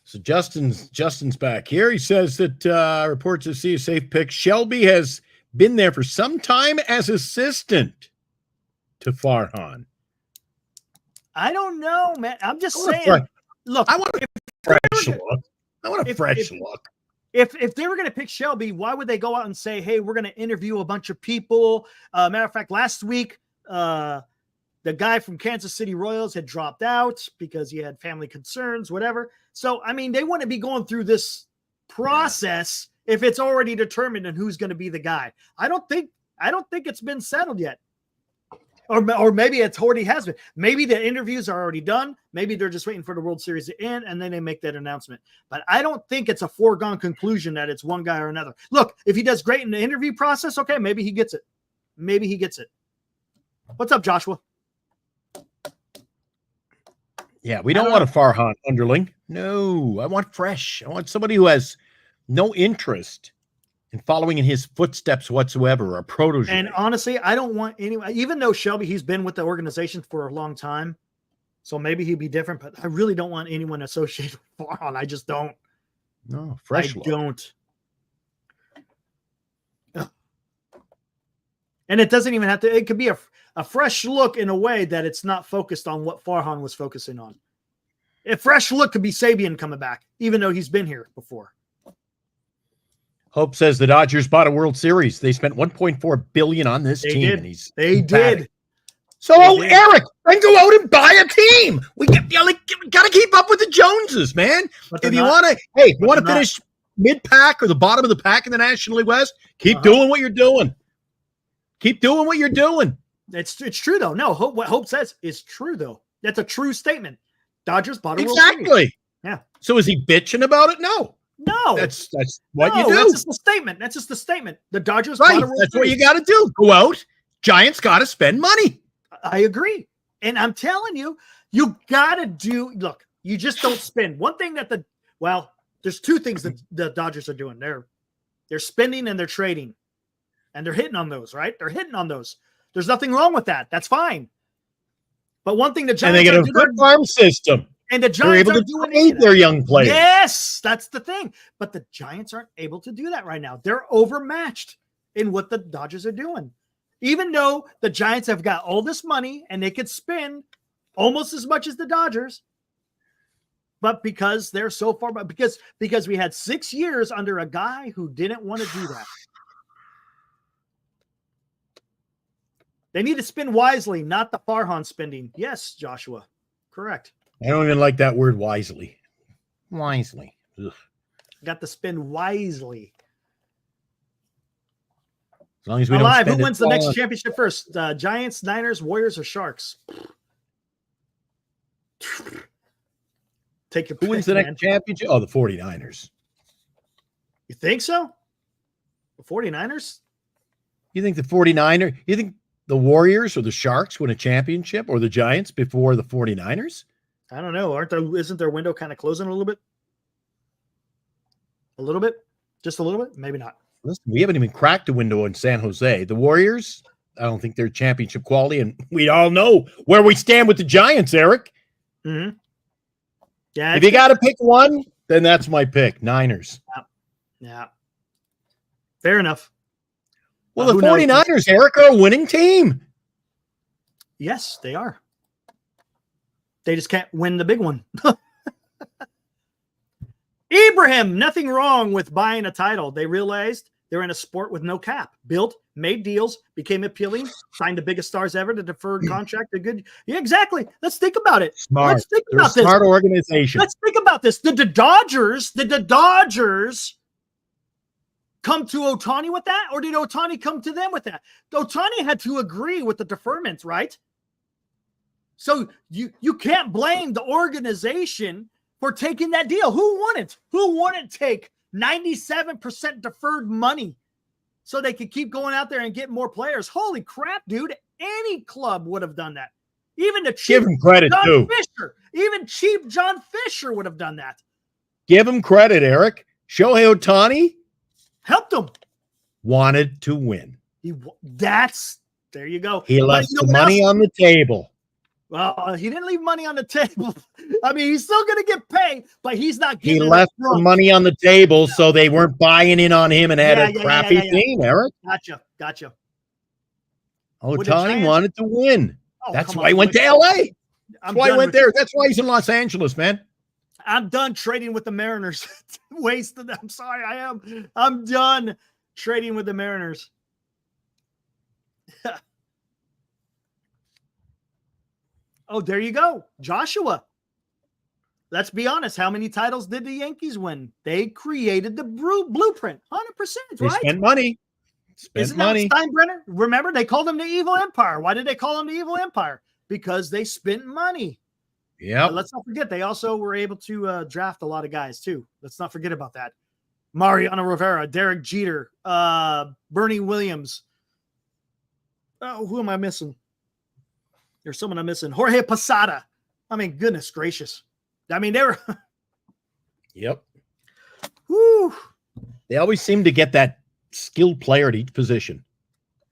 So Justin's back here. He says that reports to see a safe pick. Shelby has been there for some time as assistant to Farhan. I don't know, man. I'm just saying. Look, I want a fresh look. I want a fresh look. If they were going to pick Shelby, why would they go out and say, hey, we're going to interview a bunch of people? Matter of fact, last week, the guy from Kansas City Royals had dropped out because he had family concerns, whatever. So, I mean, they wouldn't be going through this process if it's already determined on who's going to be the guy. I don't think it's been settled yet. Or maybe it already has been. Maybe the interviews are already done. Maybe they're just waiting for the World Series to end, and then they make that announcement. But I don't think it's a foregone conclusion that it's one guy or another. Look, if he does great in the interview process, okay, maybe he gets it. What's up, Joshua? Yeah, we don't want a Farhan underling. No, I want fresh. I want somebody who has no interest in following in his footsteps whatsoever, a protege. And honestly, I don't want anyone, even though Shelby, he's been with the organization for a long time, so maybe he'd be different, but I really don't want anyone associated with Farhan. I just don't. No, fresh look. Don't. And it doesn't even have to, it could be a fresh look in a way that it's not focused on what Farhan was focusing on. A fresh look could be Sabian coming back, even though he's been here before. Hope says the Dodgers bought a World Series. They spent $1.4 billion on this They team. did. And he's They emphatic. did. So, They did. Eric, then go out and buy a team. We got to keep up with the Joneses, man. But If they're you not. want to, hey, you But want to they're not. finish mid-pack or the bottom of the pack in the National League West, keep doing what you're doing. Keep doing what you're doing. It's true, though. No, what Hope says is true, though. That's a true statement. Dodgers bought a World Series. Exactly. Yeah. So is he bitching about it? No. No. That's what you No, do. That's just a statement. That's just a statement. The Dodgers Right. bought a World That's what Series. you got to do. Go out. Giants got to spend money. I agree. And I'm telling you, you got to do – look, you just don't spend. One thing that there's two things that the Dodgers are doing. They're spending and they're trading. And they're hitting on those, right? They're hitting on those. There's nothing wrong with that. That's fine. But one thing the Giants And they get a good farm system. And the They're Giants able aren't to doing trade their young players. Yes, that's the thing. But the Giants aren't able to do that right now. They're overmatched in what the Dodgers are doing. Even though the Giants have got all this money and they could spend almost as much as the Dodgers, but because they're so far, because we had 6 years under a guy who didn't want to do that. They need to spend wisely, not the Farhan spending. Yes, Joshua. Correct. I don't even like that word wisely. Wisely. Ugh. Got to spend wisely. As long as we don't Alive, spend who it wins the next all. championship first? Giants, Niners, Warriors, or Sharks? Take your Who pick, wins the man. next championship? Oh, the 49ers. You think so? The 49ers? You think you think the Warriors or the Sharks win a championship or the Giants before the 49ers? I don't know. Isn't their window kind of closing a little bit? A little bit? Just a little bit? Maybe not. Listen, we haven't even cracked the window in San Jose. The Warriors, I don't think they're championship quality, and we all know where we stand with the Giants, Eric. Mm-hmm. Yeah. If you got to pick one, then that's my pick, Niners. Yeah. Fair enough. Well, the who knows? 49ers, Eric, are a winning team. Yes, they are. They just can't win the big one. Ibrahim, nothing wrong with buying a title. They realized they're in a sport with no cap. Built, made deals, became appealing, signed the biggest stars ever, the deferred contract. A good, yeah, exactly. Let's think about it. Smart. Let's think They're about a this. smart organization. Let's think about this. Did the Dodgers come to Ohtani with that, or did Ohtani come to them with that? Ohtani had to agree with the deferments, right? So you can't blame the organization for taking that deal. Who wouldn't? Who wouldn't take 97% deferred money so they could keep going out there and get more players? Holy crap, dude. Any club would have done that. Even the cheap Give him credit, John too. Fisher. Even cheap John Fisher would have done that. Give him credit, Eric. Shohei Ohtani Helped him. wanted to win. There you go. He But left you know the what money else? on the table. Well, he didn't leave money on the table. I mean, he's still going to get paid, but he's not He getting it left up the front. money on the table, so they weren't buying in on him and had a Yeah, crappy yeah. team, Eric. Gotcha. Ohtani Giants- wanted to win. Oh, That's come why he on. went to L.A. That's why he done went with- there. That's why he's in Los Angeles, man. I'm done trading with the Mariners. Wasted. I'm sorry. I am. I'm done trading with the Mariners. Oh, there you go. Joshua. Let's be honest. How many titles did the Yankees win? They created the blueprint. 100%, They right? spent money. Isn't that Steinbrenner? Remember, they called him the Evil Empire. Why did they call him the Evil Empire? Because they spent money. Yeah. But let's not forget, they also were able to draft a lot of guys, too. Let's not forget about that. Mariano Rivera, Derek Jeter, Bernie Williams. Oh, who am I missing? There's someone I'm missing. Jorge Posada. I mean, goodness gracious. I mean, they were. Yep. Whew. They always seem to get that skilled player at each position.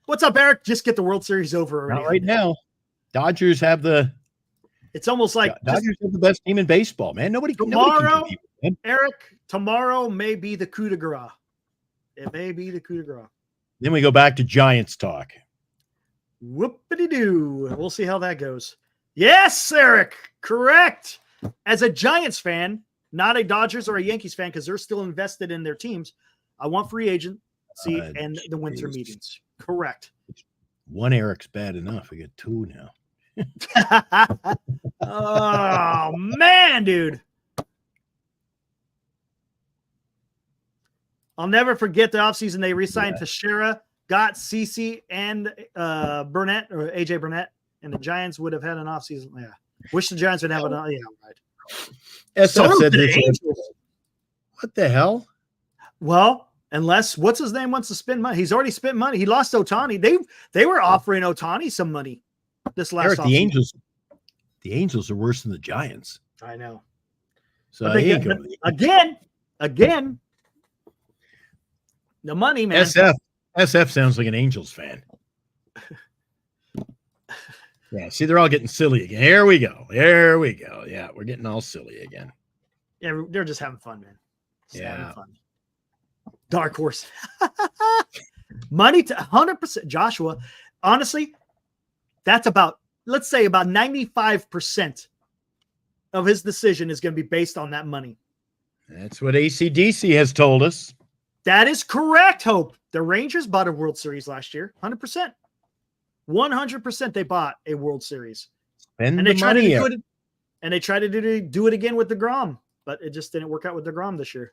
What's up, Eric? Just get the World Series over already. Not right now. Dodgers have the It's almost like Dodgers have the best team in baseball, man. Nobody can Tomorrow- compete with them. Eric, tomorrow may be the coup de grace. It may be the coup de grace. Then we go back to Giants talk. Whoopity-doo. We'll see how that goes. Yes, Eric. Correct. As a Giants fan, not a Dodgers or a Yankees fan, because they're still invested in their teams, I want free agency and the winter meetings. Correct. One Eric's bad enough. We got two now. Oh, man, dude. I'll never forget the offseason. They re-signed Teixeira, got CeCe and Burnett, or AJ Burnett, and the Giants would have had an offseason. Yeah. Wish the Giants would have an right. SF said this. What the hell? Well, unless what's his name wants to spend money. He's already spent money. He lost Ohtani. They were offering Ohtani some money this last Eric, offseason. The Angels are worse than the Giants. I know. So again, the money, man. SF sounds like an Angels fan. Yeah, see, they're all getting silly again. Here we go. Yeah, we're getting all silly again. Yeah, they're just having fun, man. Having fun. Dark horse. Money to 100%. Joshua, honestly, that's let's say about 95% of his decision is going to be based on that money. That's what AC/DC has told us. That is correct, Hope. The Rangers bought a World Series last year. 100%. 100% they bought a World Series. And they tried to do it again with DeGrom, but it just didn't work out with DeGrom this year.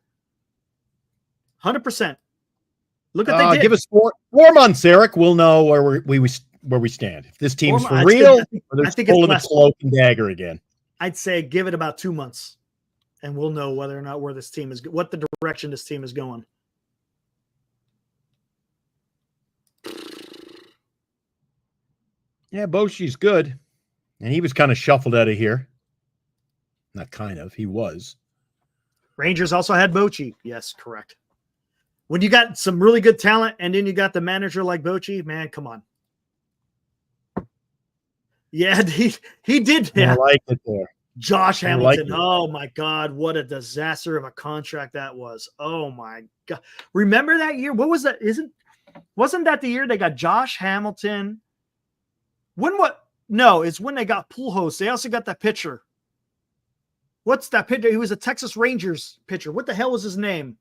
100%. Look at they did. Give us 4 months, Eric. We'll know where we stand. If this team's for real, or they're pulling the cloak and dagger again. I'd say give it about 2 months, and we'll know whether or not what the direction this team is going. Yeah, Bochy's good. And he was kind of shuffled out of here. Not kind of. He was. Rangers also had Bochy. Yes, correct. When you got some really good talent and then you got the manager like Bochy, man, come on. Yeah, he did. Yeah. I like it there. Josh Hamilton. Oh, my God. What a disaster of a contract that was. Oh, my God. Remember that year? What was that? Wasn't that the year they got Josh Hamilton? It's when they got Pujols. They also got that pitcher. What's that pitcher? He was a Texas Rangers pitcher. What the hell was his name?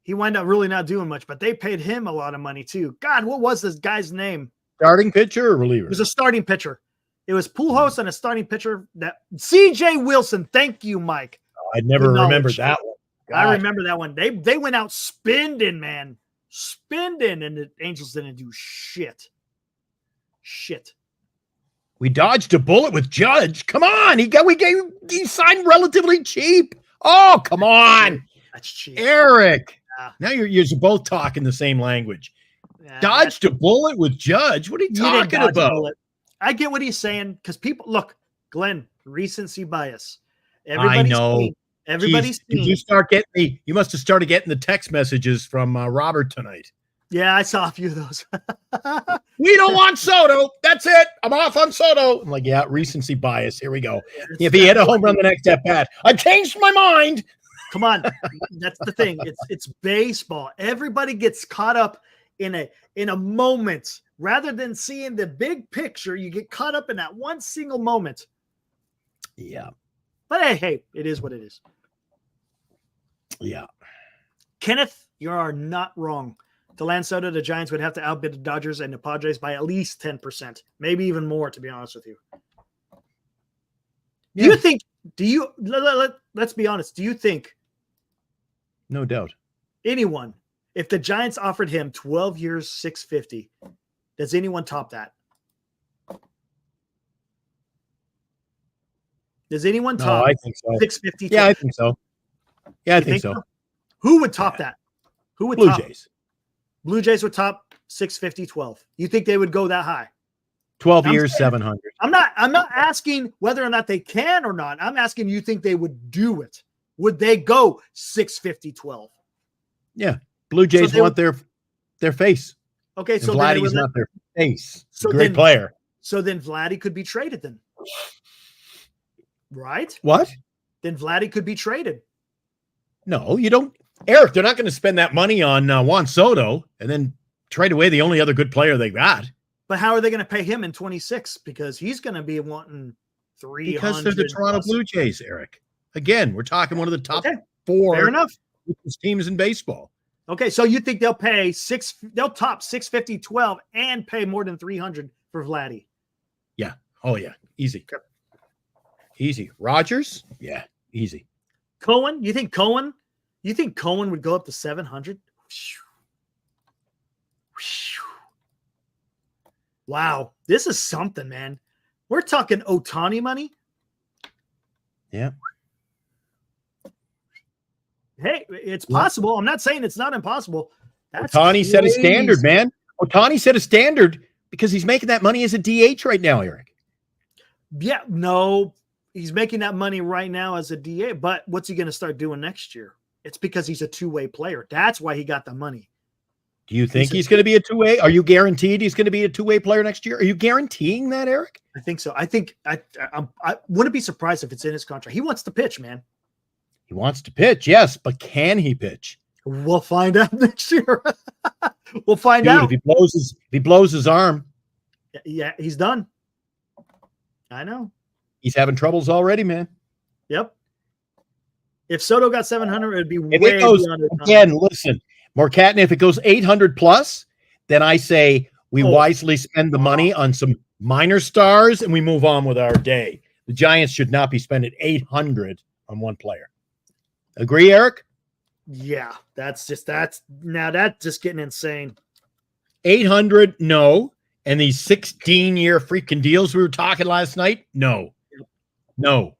He wound up really not doing much, but they paid him a lot of money too. God, what was this guy's name? Starting pitcher or reliever? It was a starting pitcher. It was Pujols and a starting pitcher. That C.J. Wilson. Thank you, Mike. I never remembered that one. God. I remember that one. They went out spending, man. Spending, and the Angels didn't do shit. We dodged a bullet with Judge. Come on. He signed relatively cheap. Oh, come on. That's cheap. Eric. Yeah. Now you're both talking the same language. Yeah, dodged a bullet with Judge. What are you talking about? I get what he's saying because people look, Glenn, recency bias. I know. Everybody's seen. You must have started getting the text messages from Robert tonight. Yeah, I saw a few of those. We don't want Soto. That's it. I'm off on Soto. I'm like, yeah, recency bias. Here we go. If he hit a home run the next at bat, I changed my mind. Come on. That's the thing. It's baseball. Everybody gets caught up in a moment. Rather than seeing the big picture, you get caught up in that one single moment. Yeah. But hey, it is what it is. Yeah. Kenneth, you are not wrong. To land Soto, the Giants would have to outbid the Dodgers and the Padres by at least 10%, maybe even more, to be honest with you. Yeah. Let's be honest. Do you think? No doubt. Anyone, if the Giants offered him 12 years, $650, does anyone top that? Does anyone top I think so. $650? Yeah, I think so. Yeah, I think so. Who would top that? Who would Blue top? Jays. Blue Jays would top 650, 12. You think they would go that high? 12 years, 700. I'm not asking whether or not they can or not. I'm asking you think they would do it. Would they go 650, 12? Yeah. Blue Jays want their face. Okay, and so Vladdy's not their face. So great player. So then Vladdy could be traded then. Right? What? Then Vladdy could be traded. No, you don't. Eric, they're not going to spend that money on Juan Soto and then trade away the only other good player they got. But how are they going to pay him in 26? Because he's going to be wanting 300. Because they're the Toronto Blue Jays, Eric. Again, we're talking one of the top 4 Fair enough. richest teams in baseball. Okay, so you think they'll top 650, 12 and pay more than 300 for Vladdy? Yeah. Oh yeah. Easy. Okay. Easy. Rogers? Yeah, easy. Cohen? You think Cohen would go up to 700? Wow, this is something, man. We're talking Ohtani money. Yeah. Hey, it's possible. I'm not saying it's not impossible. Ohtani set a standard, man. Ohtani set a standard because he's making that money as a DH right now, Eric. Yeah, no, he's making that money right now as a DA, but what's he going to start doing next year? It's because he's a two-way player. That's why he got the money. Do you think he's going to be a two-way? Are you guaranteed he's going to be a two-way player next year? Are you guaranteeing that, Eric? I think so. I think I wouldn't be surprised if it's in his contract. He wants to pitch, man. He wants to pitch, yes, but can he pitch? We'll find out next year. We'll find out. If he blows his arm. Yeah, he's done. I know. He's having troubles already, man. Yep. If Soto got 700, it'd be if way beyond it. Again, listen, Morcatin, if it goes 800 plus, then I say we wisely spend the money on some minor stars and we move on with our day. The Giants should not be spending 800 on one player. Agree, Eric? Yeah, that's just getting insane. 800, no. And these 16-year freaking deals we were talking last night, no. You'll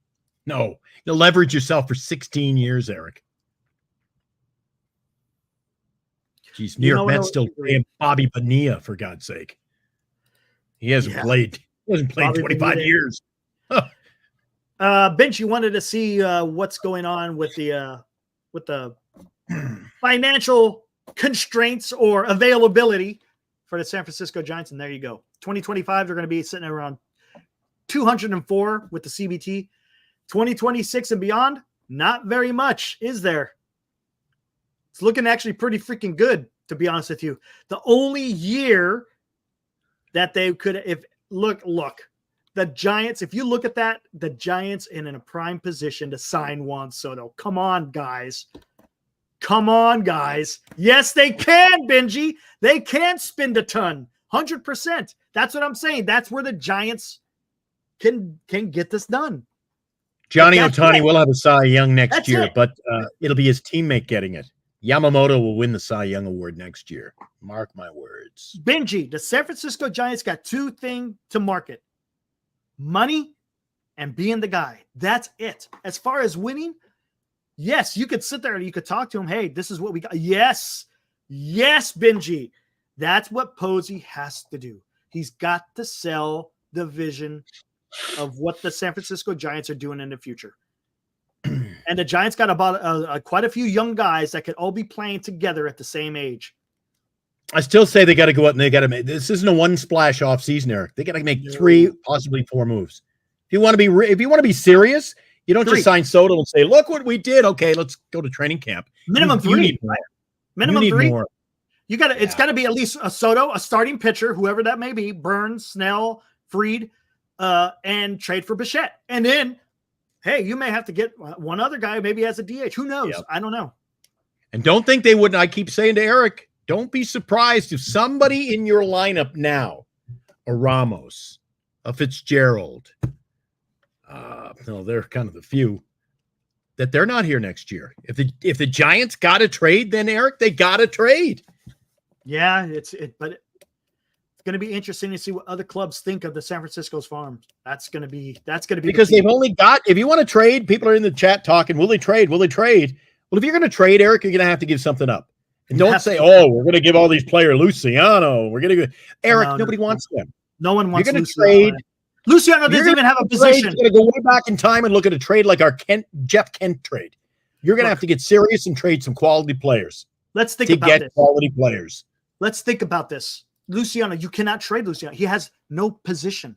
leverage yourself for 16 years, Eric. Jeez, New York Mets still paying Bobby Bonilla, for God's sake. He hasn't played. He hasn't played Bobby 25 Bonilla. Years. Bench, you wanted to see what's going on with the financial constraints or availability for the San Francisco Giants, and there you go. 2025, they're going to be sitting around 204 with the CBT. 2026 and beyond, not very much, is there? It's looking actually pretty freaking good, to be honest with you. The only year that they could, look, the Giants, if you look at that, the Giants in a prime position to sign Juan Soto. Come on, guys. Yes, they can, Benji. They can spend a ton. 100%. That's what I'm saying. That's where the Giants can get this done. Johnny Ohtani will have a Cy Young next year, but it'll be his teammate getting it. Yamamoto will win the Cy Young Award next year. Mark my words. Benji, the San Francisco Giants got two things to market. Money and being the guy. That's it. As far as winning, yes, you could sit there and you could talk to him. Hey, this is what we got. Yes, Benji. That's what Posey has to do. He's got to sell the vision of what the San Francisco Giants are doing in the future. And the Giants got about quite a few young guys that could all be playing together at the same age. I still say they got to go out and they got to make, this isn't a one splash off season, Eric. They got to make 3, possibly 4 moves. If you want to be serious, you don't just sign Soto and say, look what we did. Okay, let's go to training camp. Minimum 3. Need more. Minimum you need 3. More. You got to, it's got to be at least a Soto, a starting pitcher, whoever that may be, Burns, Snell, Fried, and trade for Bichette. And then, hey, you may have to get one other guy, maybe as a DH. Who knows? Yep. I don't know. And don't think they wouldn't. I keep saying to Eric, don't be surprised if somebody in your lineup now, a Ramos, a Fitzgerald, no, they're kind of the few, that they're not here next year. If the Giants got to trade, then Eric, they got to trade. Yeah, but it's going to be interesting to see what other clubs think of the San Francisco's farm. That's going to be because they've only got, if you want to trade, people are in the chat talking, will they trade? Will they trade? Well, if you're going to trade, Eric, you're going to have to give something up. And don't say, we're going to give all these players Luciano. We're going to go. Eric, nobody wants them. No one wants Luciano. Trade. Luciano doesn't even have a position. You're going to go way back in time and look at a trade like our Jeff Kent trade. You're going to have to get serious and trade some quality players. Let's think about this. Quality players. Let's think about this. Luciano, you cannot trade Luciano. He has no position.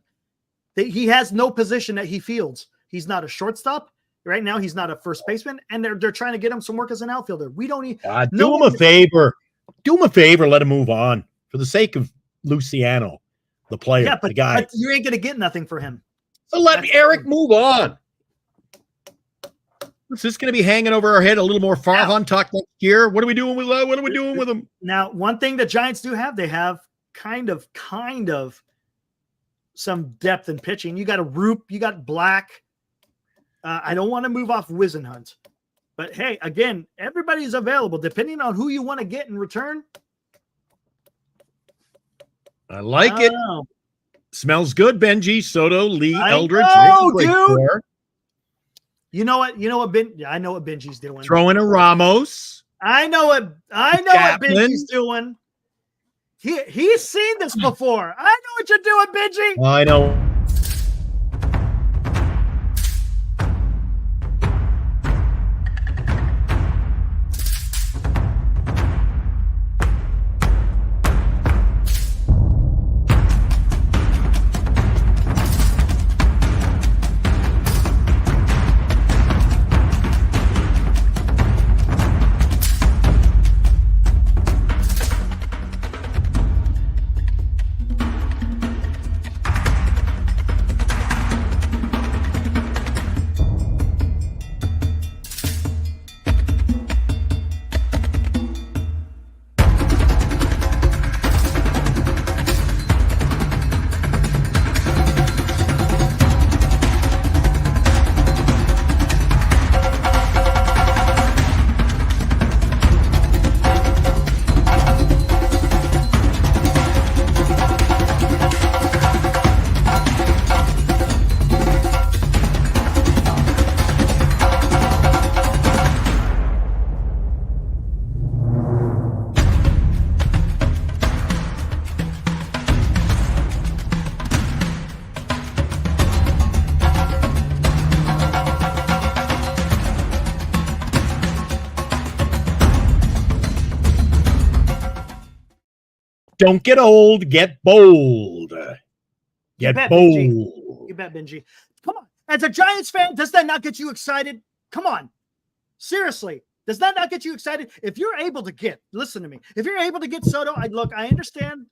He has no position that he fields. He's not a shortstop. Right now, he's not a first baseman, and they're trying to get him some work as an outfielder. We don't need. Do him a favor. Do him a favor. Let him move on for the sake of Luciano, the player, yeah, the guy. But you ain't going to get nothing for him. So let Eric move on. Is this going to be hanging over our head a little more Farhan talk next year. What are we doing with them? Now, one thing the Giants do have, they have kind of some depth in pitching. You got a Roop, you got Black. I don't want to move off Wisenhunt. But hey, again, everybody's available depending on who you want to get in return. I like it. Smells good, Benji, Soto, Lee, Eldridge. Dude. Core. You know what? I know what Benji's doing. Throw in a Ramos. I know what Benji's doing. He's seen this before. I know what you're doing, Benji. I know. Don't get old, get bold. Get bold. Benji. You bet, Benji. Come on. As a Giants fan, does that not get you excited? Come on. Seriously. Does that not get you excited? If you're able to get, listen to me. If you're able to get Soto, I understand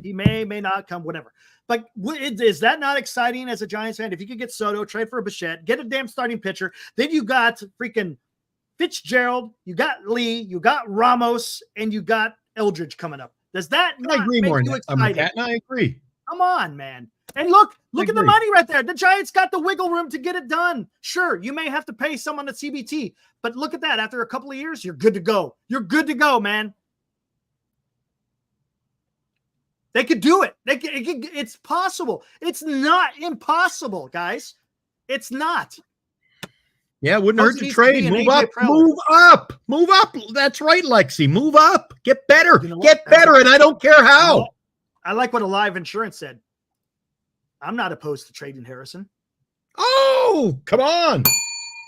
he may not come, whatever. But is that not exciting as a Giants fan? If you could get Soto, trade for a Bichette, get a damn starting pitcher, then you got freaking Fitzgerald, you got Lee, you got Ramos, and you got Eldridge coming up. Does that not I agree make more you excited? I agree. Come on, man. And look at the money right there. The Giants got the wiggle room to get it done. Sure, you may have to pay someone at CBT, but look at that. After a couple of years, you're good to go. You're good to go, man. They could do it. It's possible. It's not impossible, guys. It's not. Yeah, it wouldn't hurt to trade. Move up. Move up. Move up. That's right, Lexi. Move up. Get better. Get better, and I don't care how. I like what Alive Insurance said. I'm not opposed to trading Harrison. Oh, come on.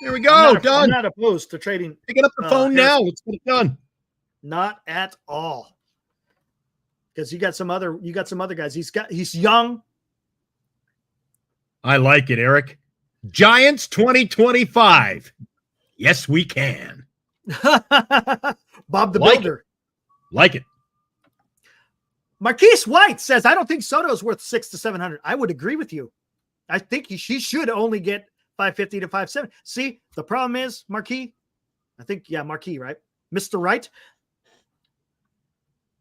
There we go. Done. I'm not opposed to trading. Picking up the phone now. Let's get it done. Not at all. Because you got some other guys. He's young. I like it, Eric. Giants 2025. Yes, we can. Bob the Builder. Like it. Marquise White says, I don't think Soto is worth 600 to 700. I would agree with you. I think she should only get 550 to 570. See, the problem is, Marquis, right? Mr. Right.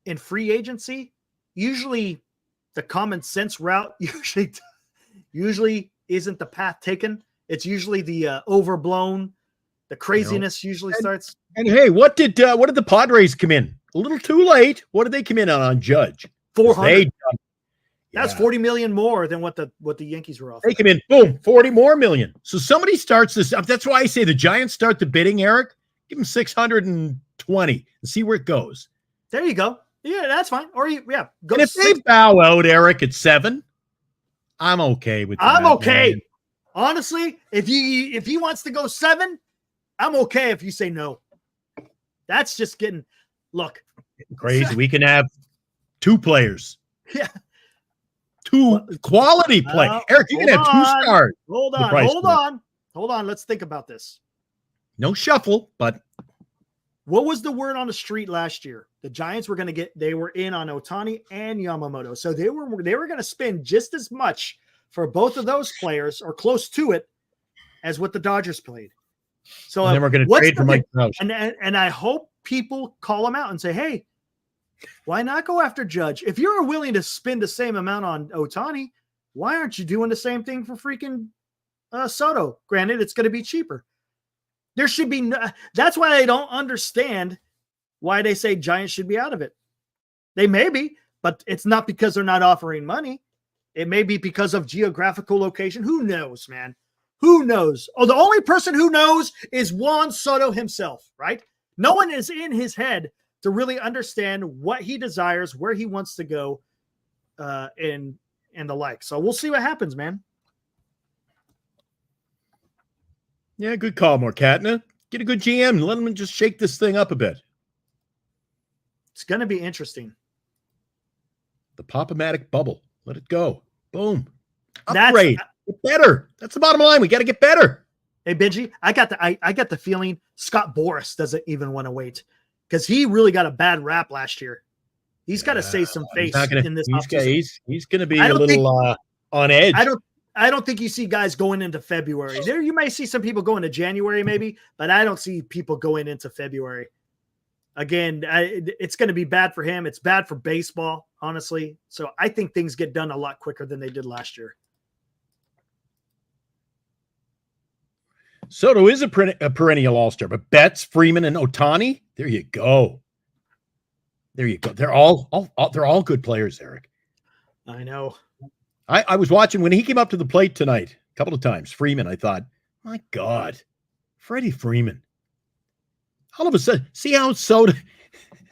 In free agency, usually the common sense route usually isn't the path taken. It's usually the overblown, the craziness usually starts. And hey, what did the Padres come in? A little too late. What did they come in on Judge? 400. That's 40 million more than what the Yankees were offering. They come in, boom, 40 more million. So somebody starts this up. That's why I say the Giants start the bidding, Eric. Give them 620 and see where it goes. There you go. Yeah, that's fine. Or go. And if they bow out, Eric, at 7, I'm okay with that. I'm okay. Man. Honestly, if he wants to go 7, I'm okay if you say no. That's just getting crazy. We can have 2 players. Yeah. 2 quality players. Eric, you can have 2 stars. Hold on. Let's think about this. No shuffle, but what was the word on the street last year? The Giants were going to they were in on Ohtani and Yamamoto. So they were going to spend just as much for both of those players or close to it as what the Dodgers played. So and then we're going to trade for Mike Trout. And I hope people call him out and say, hey, why not go after Judge? If you're willing to spend the same amount on Ohtani, why aren't you doing the same thing for freaking Soto? Granted, it's going to be cheaper. There should be that's why I don't understand why they say Giants should be out of it. They may be, but it's not because they're not offering money. It may be because of geographical location. Who knows, man? Who knows? Oh, the only person who knows is Juan Soto himself, right? No one is in his head to really understand what he desires, where he wants to go, and the like. So we'll see what happens, man. Yeah, good call, Morcatna. Get a good GM and let him just shake this thing up a bit. It's going to be interesting. The Pop-O-Matic bubble. Let it go. Boom. Upgrade. Get better. That's the bottom line. We got to get better. Hey, Benji, I got the feeling Scott Boras doesn't even want to wait because he really got a bad rap last year. He's got to save some face in this offseason. He's going to be a little on edge. I don't think you see guys going into February. There, you may see some people going to January maybe, but I don't see people going into February. Again, it's going to be bad for him. It's bad for baseball, honestly. So I think things get done a lot quicker than they did last year. Soto is a perennial all-star, but Betts, Freeman, and Ohtani, there you go. There you go. They're all good players, Eric. I know. I was watching when he came up to the plate tonight a couple of times. Freeman, I thought, my God, Freddie Freeman. All of a sudden, see how Soto,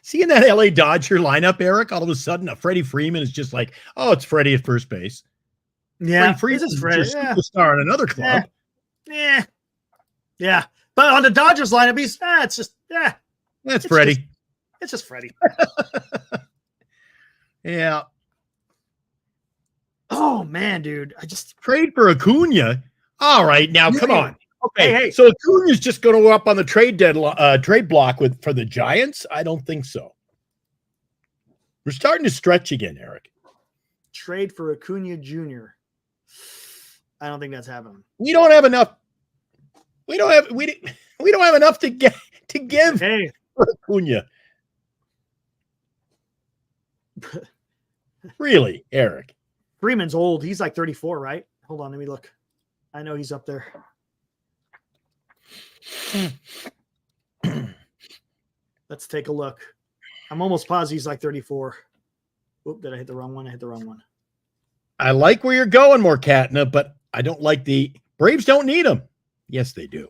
see in that LA Dodger lineup, Eric, all of a sudden, a Freddie Freeman is just like, oh, it's Freddie at first base. Yeah, Freddie Freeman's just superstar in another club. Yeah. But on the Dodgers lineup, That's Freddie. It's just Freddie. Yeah. Oh man, dude. I just trade for Acuna. All right, now come on. Okay, hey. So Acuna's just going to go up on the trade block for the Giants? I don't think so. We're starting to stretch again, Eric. Trade for Acuna Jr. I don't think that's happening. We don't have enough. We don't have enough to give for Acuna. Really, Eric? Freeman's old. He's like 34, right? Hold on, let me look. I know he's up there. Let's take a look. I'm almost positive he's like 34. Oop, did I hit the wrong one? I hit the wrong one. I like where you're going, Morcatna, but I don't like the Braves don't need him. Yes, they do.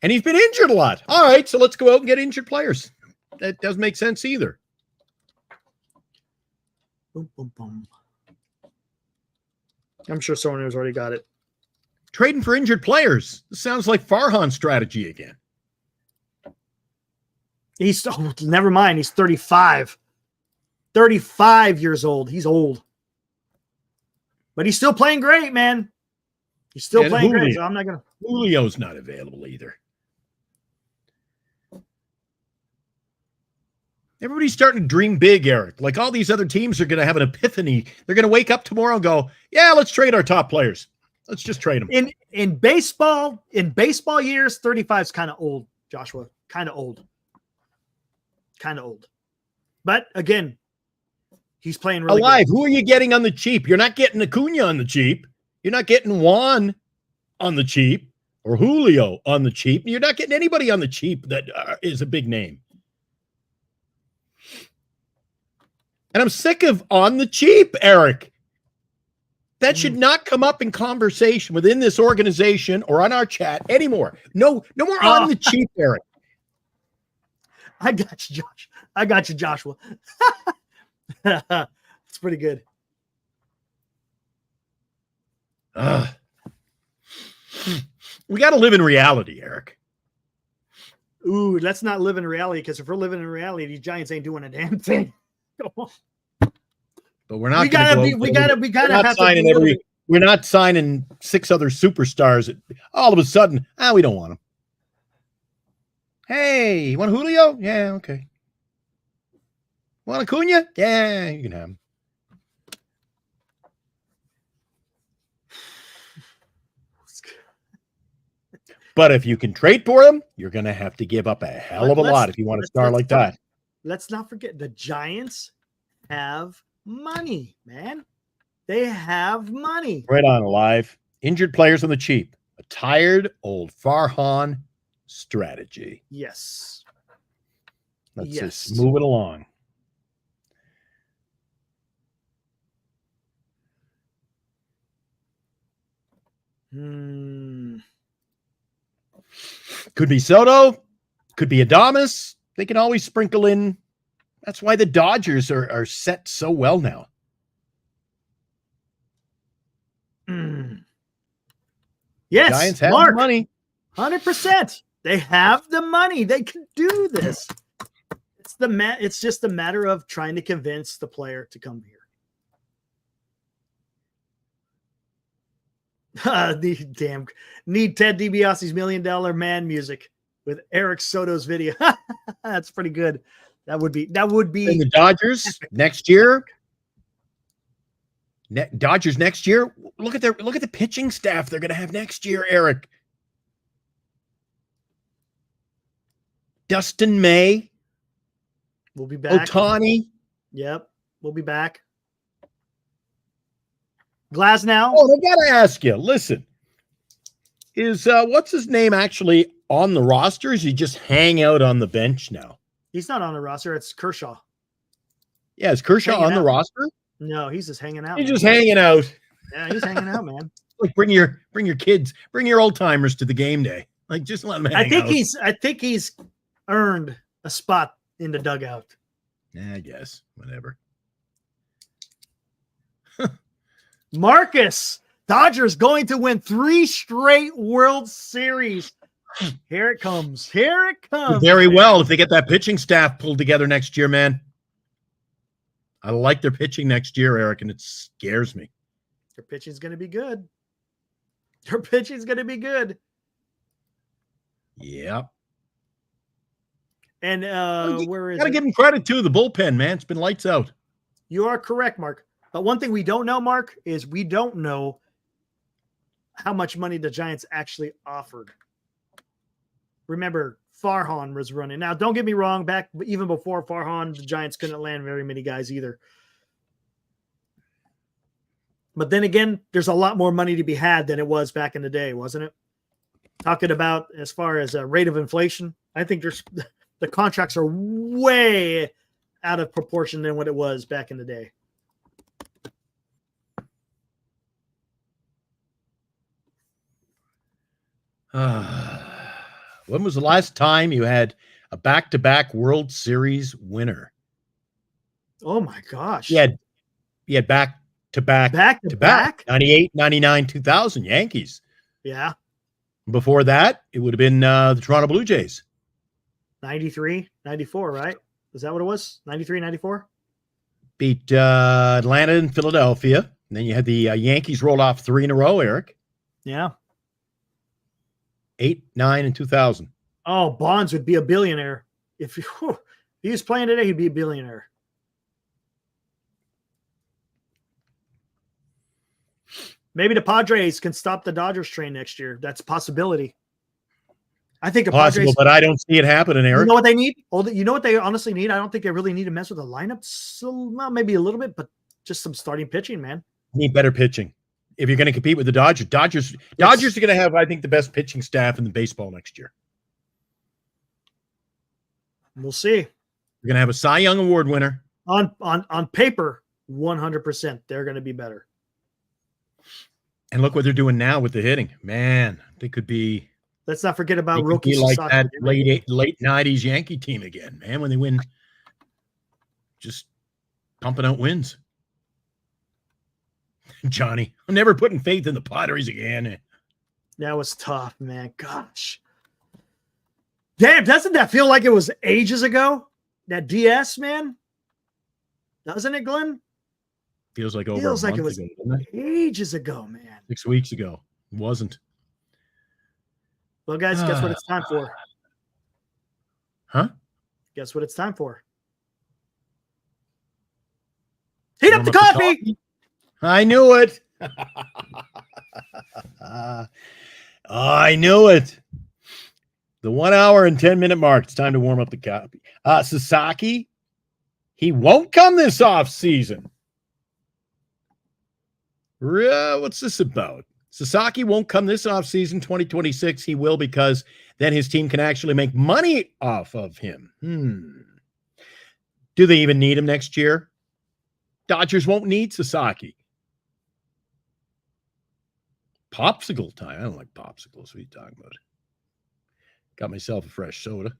And he's been injured a lot. All right, so let's go out and get injured players. That doesn't make sense either. Boom, boom, boom. I'm sure someone who's already got it. Trading for injured players. This sounds like Farhan's strategy again. Never mind. He's 35. 35 years old. He's old. But he's still playing great, man. He's still playing great, so I'm not going to. Julio's not available either. Everybody's starting to dream big, Eric. Like all these other teams are going to have an epiphany. They're going to wake up tomorrow and go, yeah, let's trade our top players. Let's just trade them. In baseball years, 35 is kind of old, Joshua. Kind of old. But again, he's playing really alive. Good. Who are you getting on the cheap? You're not getting Acuna on the cheap. You're not getting Juan on the cheap or Julio on the cheap. You're not getting anybody on the cheap that is a big name. And I'm sick of on the cheap, Eric. That should not come up in conversation within this organization or on our chat anymore. No more on the cheap, Eric. I got you, Josh. I got you, Joshua. It's pretty good. We got to live in reality, Eric. Ooh, let's not live in reality, because if we're living in reality, these Giants ain't doing a damn thing. Come on. But we're not. We're not signing 6 other superstars. All of a sudden, we don't want them. Hey, you want Julio? Yeah, okay. Want Acuna? Yeah, you can have him. But if you can trade for him, you're going to have to give up a hell of a lot if you want a star like that. Let's not forget the Giants have money, man. They have money. Right on, Alive. Injured players on the cheap. A tired old Farhan strategy. Yes. Let's just move it along. Could be Soto. Could be Adames. They can always sprinkle in. That's why the Dodgers are set so well now. Yes, Giants have Mark, money. 100%. They have the money. They can do this. It's just a matter of trying to convince the player to come here. Need Ted DiBiase's $1 Million Man music with Eric Soto's video. That's pretty good. That would be. And the Dodgers next year. Dodgers next year. Look at the pitching staff they're going to have next year, Eric. Dustin May. We'll be back. Ohtani. Yep, we'll be back. Glasnow. Oh, I gotta ask you. Listen, is what's his name actually on the roster? Or is he just hang out on the bench now? He's not on the roster. It's Kershaw. Yeah, is Kershaw on the roster? No, he's just hanging out. He's just hanging out. Yeah, he's hanging out, man. Like bring your kids, bring your old timers to the game day. Like just let them hang out. I think he's earned a spot in the dugout. I guess whatever. Marcus, Dodgers going to win 3 straight World Series. Here it comes. Here it comes. Very well if they get that pitching staff pulled together next year, man. I like their pitching next year, Eric, and it scares me. Their pitching's going to be good. Their pitching's going to be good. Yep. And where is it? Got to give them credit, too. The bullpen, man. It's been lights out. You are correct, Mark. But one thing we don't know, Mark, is we don't know how much money the Giants actually offered. Remember, Farhan was running. Now, don't get me wrong. Back even before Farhan, the Giants couldn't land very many guys either. But then again, there's a lot more money to be had than it was back in the day, wasn't it? Talking about as far as a rate of inflation, I think the contracts are way out of proportion than what it was back in the day. When was the last time you had a back-to-back World Series winner? Oh my gosh. You had back-to-back 98, 99, 2000 Yankees. Yeah. Before that, it would have been the Toronto Blue Jays. 93, 94, right? Is that what it was? 93, 94? Beat Atlanta and Philadelphia. And then you had the Yankees roll off 3 in a row, Eric. Yeah. 8, 9, and 2000. Oh, Bonds would be a billionaire. If he was playing today, he'd be a billionaire. Maybe the Padres can stop the Dodgers train next year. That's a possibility. I think possible, but I don't see it happening, Eric. You know what they need? You know what they honestly need? I don't think they really need to mess with the lineup. So, well, maybe a little bit, but just some starting pitching, man. Need better pitching. If you're going to compete with the Dodgers are going to have, I think, the best pitching staff in the baseball next year. We'll see. You're going to have a Cy Young Award winner. On paper, 100%, they're going to be better. And look what they're doing now with the hitting. Man, they could be. Let's not forget about rookies like that late 90s Yankee team again, man, when they win, just pumping out wins. Johnny, I'm never putting faith in the Padres again. That was tough, man. Gosh. Damn, doesn't that feel like it was ages ago? That DS, man? Doesn't it, Glenn? Feels like over Feels a like month it was ago, doesn't it? ages ago, man. 6 weeks ago. It wasn't. Well, guys, guess what it's time for? Huh? Guess what it's time for? Heat up the coffee! I knew it. I knew it. The 1 hour and 10-minute mark. It's time to warm up the copy. Sasaki, he won't come this offseason. What's this about? Sasaki won't come this offseason, 2026. He will, because then his team can actually make money off of him. Do they even need him next year? Dodgers won't need Sasaki. Popsicle time. I don't like popsicles. What are you talking about? Got myself a fresh soda.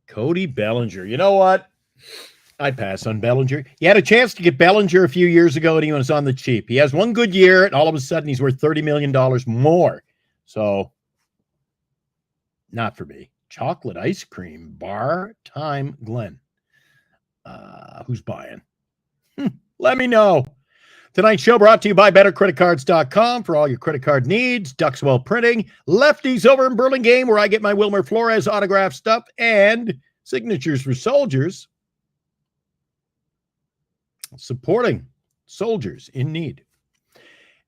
Cody Bellinger. You know what? I'd pass on Bellinger. You had a chance to get Bellinger a few years ago, and he was on the cheap. He has one good year, and all of a sudden he's worth $30 million more. So, not for me. Chocolate ice cream bar time, Glenn. Who's buying? Let me know. Tonight's show brought to you by BetterCreditCards.com for all your credit card needs. Duxwell Printing. Lefties over in Burlingame, where I get my Wilmer Flores autograph stuff and signatures for soldiers. Supporting soldiers in need.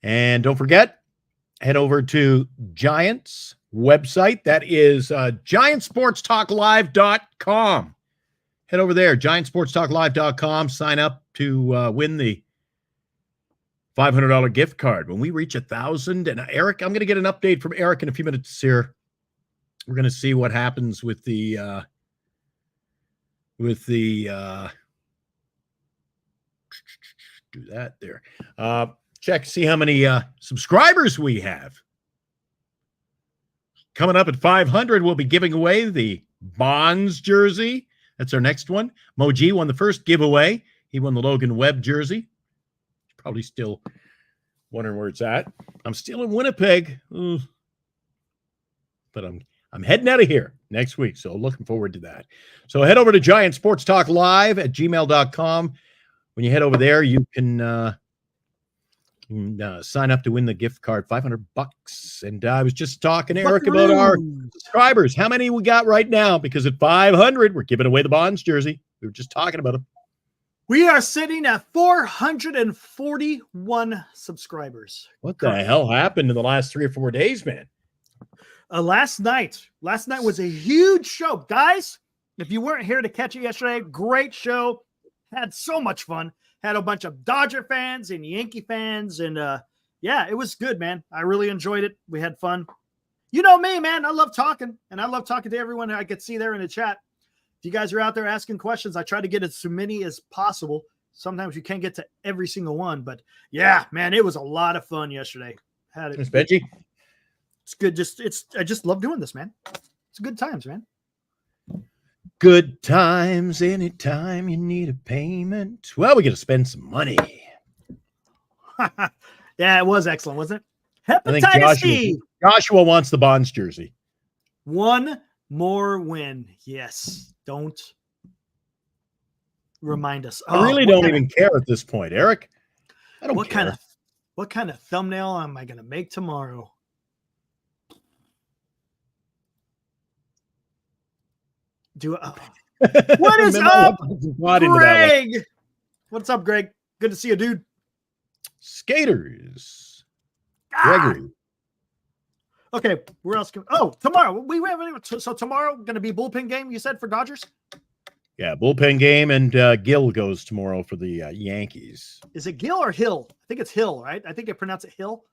And don't forget, head over to Giants website. That is GiantSportsTalkLive.com. Head over there, GiantSportsTalkLive.com. Sign up to win the $500 gift card. When we reach 1,000, and Eric, I'm going to get an update from Eric in a few minutes here. We're going to see what happens with the do that there. Check, see how many subscribers we have. Coming up at 500, we'll be giving away the Bonds jersey. That's our next one. Moji won the first giveaway. He won the Logan Webb jersey. Probably still wondering where it's at. I'm still in Winnipeg. But I'm heading out of here next week, so looking forward to that. So head over to Giant Sports Talk Live at gmail.com. When you head over there, you can sign up to win the gift card, $500. And I was just talking to Eric about our subscribers. How many we got right now? Because at 500, we're giving away the Bonds jersey. We were just talking about them. We are sitting at 441 subscribers. What the hell happened in the last 3 or 4 days, man? Last night was a huge show. Guys, if you weren't here to catch it yesterday, great show. Had so much fun. Had a bunch of Dodger fans and Yankee fans. And yeah, it was good, man. I really enjoyed it. We had fun. You know me, man. I love talking. And I love talking to everyone I could see there in the chat. If you guys are out there asking questions, I try to get as many as possible. Sometimes you can't get to every single one. But yeah, man, it was a lot of fun yesterday. Had it. Miss Benji? It's good. I just love doing this, man. It's good times, man. Good times anytime you need a payment. Well, we got to spend some money. Yeah, it was excellent, wasn't it? I think Hepatitis Joshua wants the Bonds jersey. One more win. Yes. Don't remind us. I really don't even care at this point, Eric. I don't care. What kind of thumbnail am I going to make tomorrow? What is up, Greg? What's up, Greg? Good to see you, dude. Skaters. Gregory. Okay, where else? Tomorrow. So tomorrow going to be bullpen game, you said, for Dodgers? Yeah, bullpen game, and Gill goes tomorrow for the Yankees. Is it Gill or Hill? I think it's Hill, right? I think they pronounce it Hill.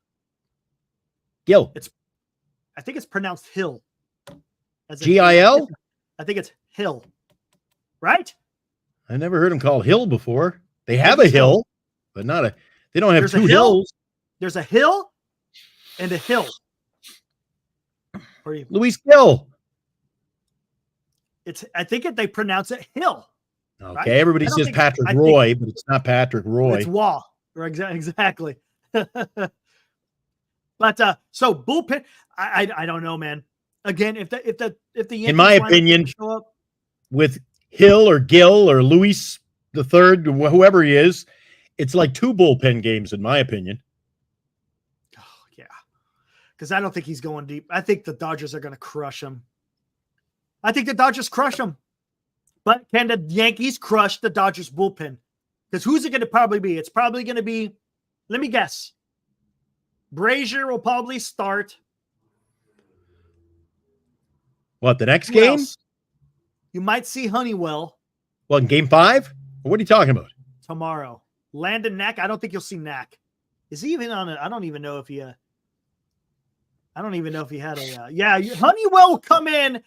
Gill. I think it's pronounced Hill. G-I-L? I think it's Hill. Right? I never heard him called Hill before. They have a hill, but they don't have two hills. There's a hill and a hill. Luis Gill. I think they pronounce it Hill. Okay, right? Everybody says Patrick Roy, but it's not Patrick Roy. It's Wah. Exactly. But so bullpen, I don't know, man. Again, if the Yankees, in my opinion, with Hill or Gill or Luis the third, whoever he is, it's like 2 bullpen games, in my opinion. Oh, yeah, because I don't think he's going deep. I think the Dodgers are going to crush him. I think the Dodgers crush him. But can the Yankees crush the Dodgers bullpen? Because who's it going to probably be? It's probably going to be, let me guess, Brazier will probably start. What, the next Who game? else? You might see Honeywell Well, in game 5? What are you talking about? tomorrow. Landon Knack. I don't think you'll see Knack. Is he even on it? I don't even know if he. I don't even know if he had a. Honeywell will come in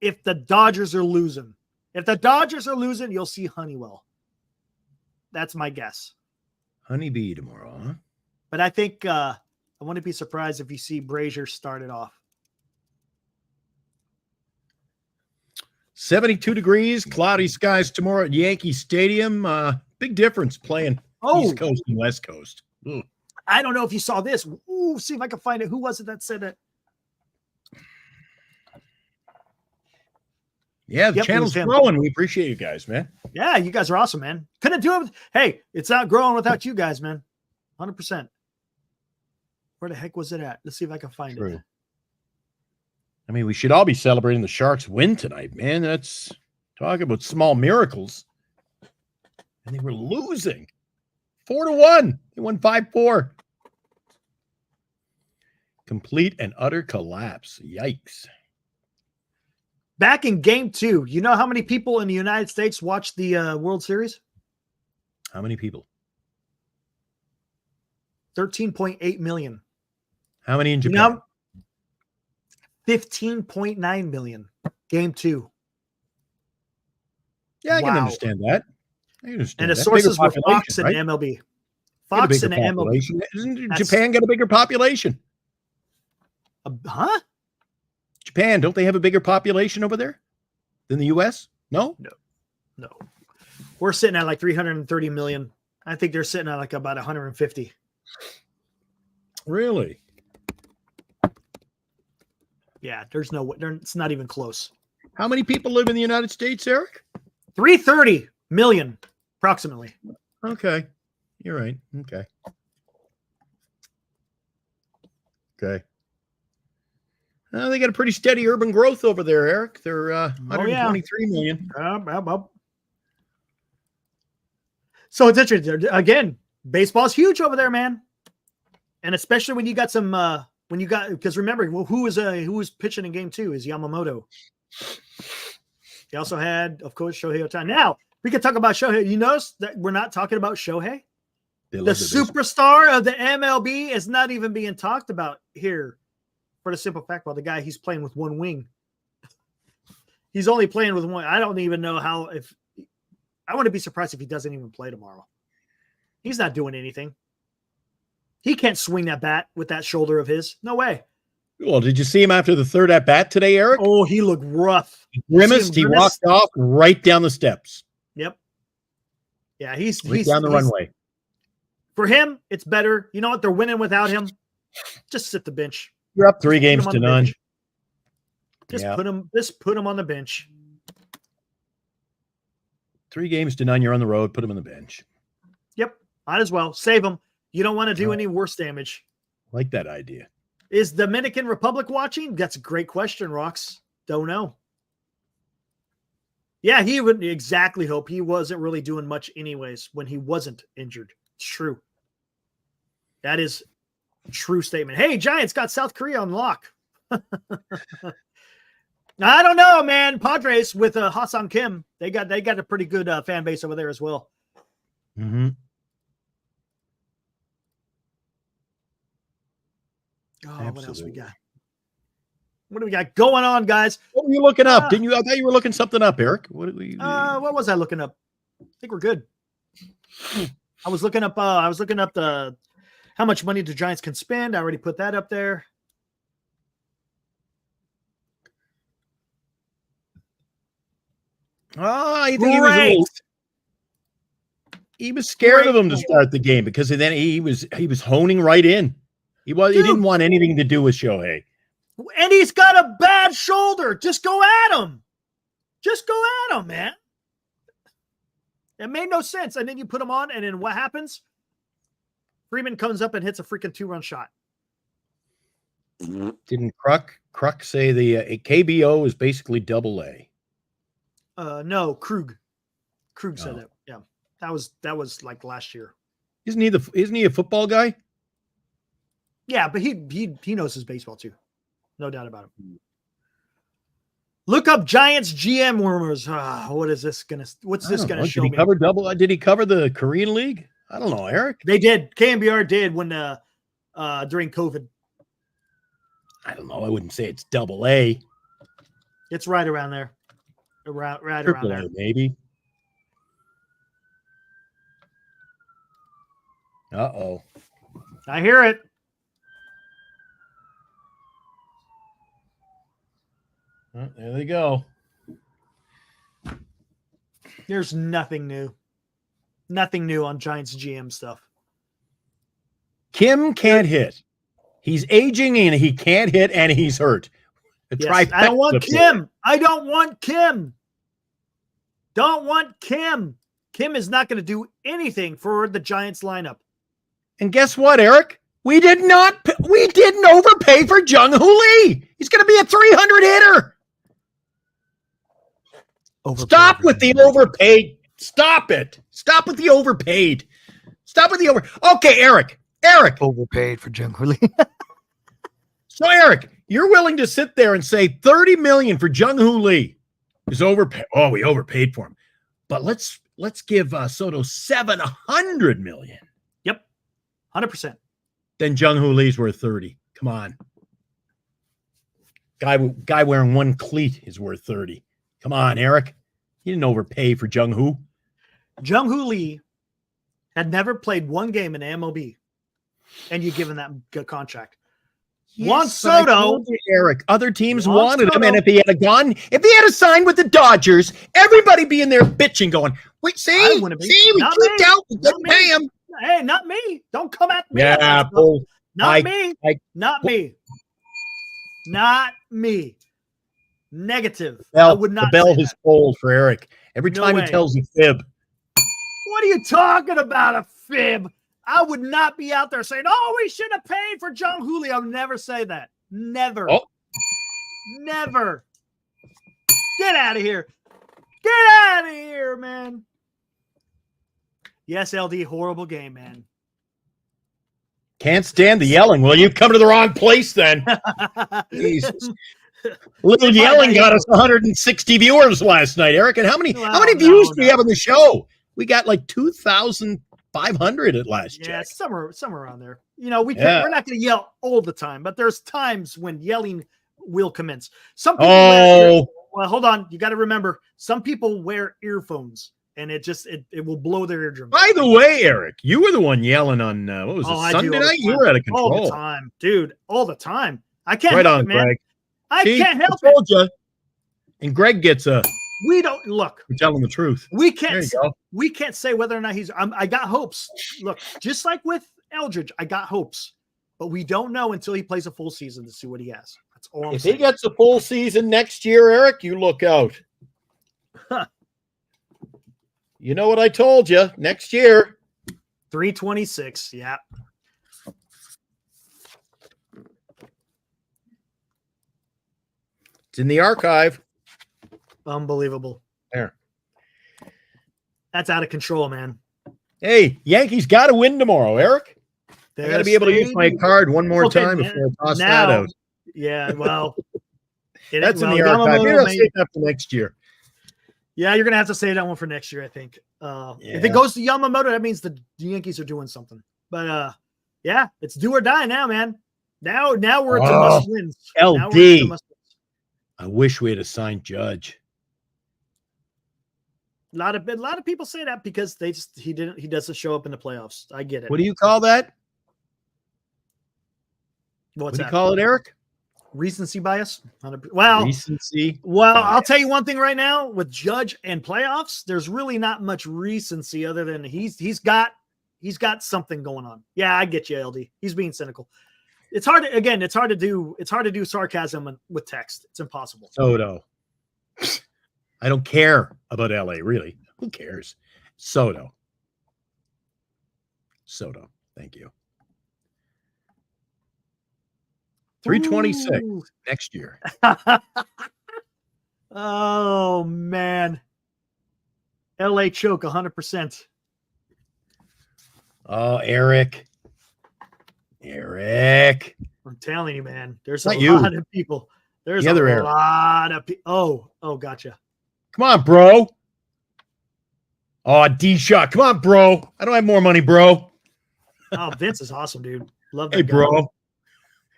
if the Dodgers are losing. If the Dodgers are losing, you'll see Honeywell. That's my guess. Honeybee tomorrow, huh? But I think I wouldn't be surprised if you see Brazier start it off. 72 degrees, cloudy skies tomorrow at Yankee Stadium. Big difference playing East Coast and West Coast. Ugh. I don't know if you saw this. Ooh, see if I can find it. Who was it that said it? Yeah, the channel's growing. We appreciate you guys, man. Yeah, you guys are awesome, man. Couldn't do it. Hey, it's not growing without you guys, man. 100%. Where the heck was it at? Let's see if I can find it. I mean, we should all be celebrating the Sharks' win tonight, man. That's talking about small miracles. And they were losing 4-1. They won 5-4. Complete and utter collapse. Yikes. Back in game 2, you know how many people in the United States watched the World Series? How many people? 13.8 million. How many in Japan? You know, 15.9 million. Game 2. Yeah, I can understand that. And the sources were Fox and MLB. Fox and MLB. Isn't Japan got a bigger population? Huh? Japan, don't they have a bigger population over there than the U.S.? No? No. We're sitting at like 330 million. I think they're sitting at like about 150. Really? Yeah, there's no way. It's not even close. How many people live in the United States, Eric? 330 million, approximately. Okay. You're right. Okay. They got a pretty steady urban growth over there, Eric. They're 123 million. So it's interesting. Again, baseball's huge over there, man. And especially when you got some because remember, who was pitching in game 2 is Yamamoto. He also had, of course, Shohei Ohtani. Now, we can talk about Shohei. You notice that we're not talking about Shohei? The superstar of the MLB is not even being talked about here. For the simple fact about the guy, he's playing with one wing. He's only playing with one. I don't even know I wouldn't be surprised if he doesn't even play tomorrow. He's not doing anything. He can't swing that bat with that shoulder of his. No way. Well, did you see him after the third at bat today, Eric? Oh, he looked rough. He grimaced. He walked off right down the steps. Yep. Yeah, he's down the runway. For him, it's better. You know what? They're winning without him. Just sit the bench. You're up 3 games to none. Just put him on the bench. 3 games to none. You're on the road. Put him on the bench. Yep. Might as well save him. You don't want to do any worse damage. Like that idea. Is Dominican Republic watching? That's a great question, Rox. Don't know. Yeah, he would exactly hope he wasn't really doing much anyways when he wasn't injured. It's true. That is a true statement. Hey, Giants got South Korea on lock. I don't know, man. Padres with Ha-Seong Kim, they got a pretty good fan base over there as well. Mm-hmm. Oh, absolutely. What else we got? What do we got going on, guys? What were you looking up? Didn't you? I thought you were looking something up, Eric. What was I looking up? I think we're good. I was looking up the how much money the Giants can spend. I already put that up there. I think he was scared of him to start the game because then he was honing right in. He didn't want anything to do with Shohei. And he's got a bad shoulder. Just go at him. Just go at him, man. It made no sense. And then you put him on, and then what happens? Freeman comes up and hits a freaking 2-run shot. Didn't Kruk say the KBO is basically double A? No, Krug. Krug said it. Yeah. That was like last year. Isn't he a football guy? Yeah, but he knows his baseball too. No doubt about it. Look up Giants GM rumors. What's this gonna show me? Did he cover the Korean League? I don't know, Eric. They did. KNBR did when during COVID. I don't know. I wouldn't say it's AA. It's right around there. Right around there. Maybe. Uh-oh. I hear it. There they go. There's nothing new. Nothing new on Giants GM stuff. Kim can't hit. He's aging and he can't hit and he's hurt. Yes, I don't want Kim. I don't want Kim. Don't want Kim. Kim is not going to do anything for the Giants lineup. And guess what, Eric? We didn't overpay for Jung Hoo Lee. He's going to be a 300 hitter. Stop with the overpaid. Stop it. Stop with the overpaid. Okay, Eric. Overpaid for Jung Hoo Lee. So, Eric, you're willing to sit there and say $30 million for Jung Hoo Lee is overpaid. Oh, we overpaid for him. But let's give Soto $700 million. Yep. 100%. Then Jung Hoo Lee's worth 30. Come on. Guy wearing one cleat is worth 30. Come on, Eric. You didn't overpay for Jung Hoo. Jung Hoo Lee had never played one game in MLB, and you give him that good contract. Yes, Juan Soto, Eric. Other teams wanted him, and if he had signed with the Dodgers, everybody be in there bitching, going, "Wait, we kicked out, we didn't pay him." Hey, not me. Don't come at me. Yeah, not me. Negative. I would not. The bell is cold for Eric. Every time he tells a fib. What are you talking about, a fib? I would not be out there saying, "Oh, we should have paid for Jung Hoo Lee." I'll never say that. Never. Oh. Never. Get out of here. Get out of here, man. Yes, LD, horrible game, man. Can't stand the yelling. Well, you've come to the wrong place then. Jesus. Little yelling got us 160 viewers last night, Eric. And how many views do we have on the show? We got like 2,500 at last check. Yeah, somewhere around there. You know, we're not going to yell all the time, but there's times when yelling will commence. Some people well, hold on. You got to remember, some people wear earphones, and it will blow their eardrums. By the way, Eric, you were the one yelling on what was it, Sunday night? You were out of control all the time, dude. All the time. I can't right help on, it, man. Greg. I can't help it. You. And Greg gets we don't look. We're telling the truth. We can't say whether or not he's. I got hopes. Look, just like with Eldridge, I got hopes, but we don't know until he plays a full season to see what he has. That's all I'm saying. If he gets a full season next year, Eric, you look out. You know what I told you? Next year, 326. Yeah. It's in the archive. Unbelievable. There. That's out of control, man. Hey, Yankees got to win tomorrow, Eric. I got to be able to use my card one more time before I toss that out. Yeah, well. That's in the archive. Maybe I'll save that for next year. Yeah, you're going to have to save that one for next year, I think. If it goes to Yamamoto, that means the Yankees are doing something. But, yeah, it's do or die now, man. Now we're at the must-wins. LD. I wish we had assigned Judge. A lot of people say that because he doesn't show up in the playoffs. I get it. What do you call that? What do you call it, Eric? Recency bias. Well, recency. Well, bias. I'll tell you one thing right now with Judge and playoffs, there's really not much recency other than he's got something going on. Yeah, I get you, LD. He's being cynical. It's hard to do sarcasm with text. It's impossible. Soto. I don't care about LA, really. Who cares? Soto. Thank you. 326 next year. Oh man. LA choke 100%. Oh, Eric. Eric. I'm telling you, man. There's Not a you. lot of people. There's The a other Eric. lot of people. Oh, gotcha. Come on, bro. Oh, D-Shot. Come on, bro. I don't have more money, bro. Oh, Vince is awesome, dude. Love that Hey, guy. bro.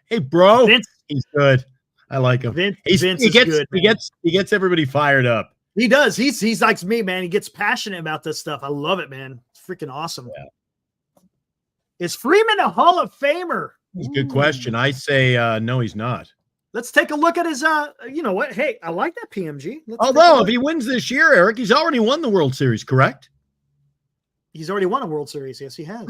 Hey, bro. Vince, He's good. I like him. Vince He is gets good. he gets everybody fired up. He does. He's like me, man. He gets passionate about this stuff. I love it, man. It's freaking awesome. Yeah. Is Freeman a Hall of Famer? That's a good question. I say no, he's not. Let's take a look at his you know what? Hey, I like that PMG. Although if he wins this year, Eric, he's already won the World Series, correct? He's already won a World Series. Yes, he has.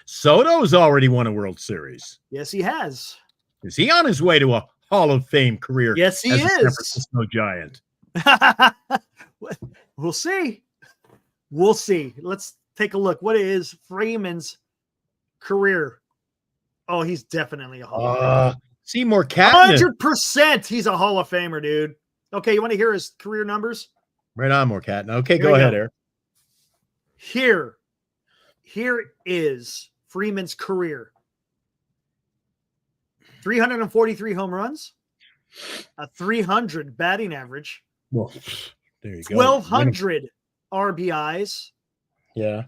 Soto's already won a World Series. Yes, he has. Is he on his way to a Hall of Fame career? Yes, he as a San is. Francisco Giant. We'll see. We'll see. Let's take a look. What is Freeman's career? Oh, he's definitely a Hall of Famer. Seymour Catton. 100% he's a Hall of Famer, dude. Okay, you want to hear his career numbers? Right on, more Catton. Okay, Here go we ahead, go. Eric. Here is Freeman's career. 343 home runs, a 300 batting average, Well, there you go. 1,200 RBIs, Yeah.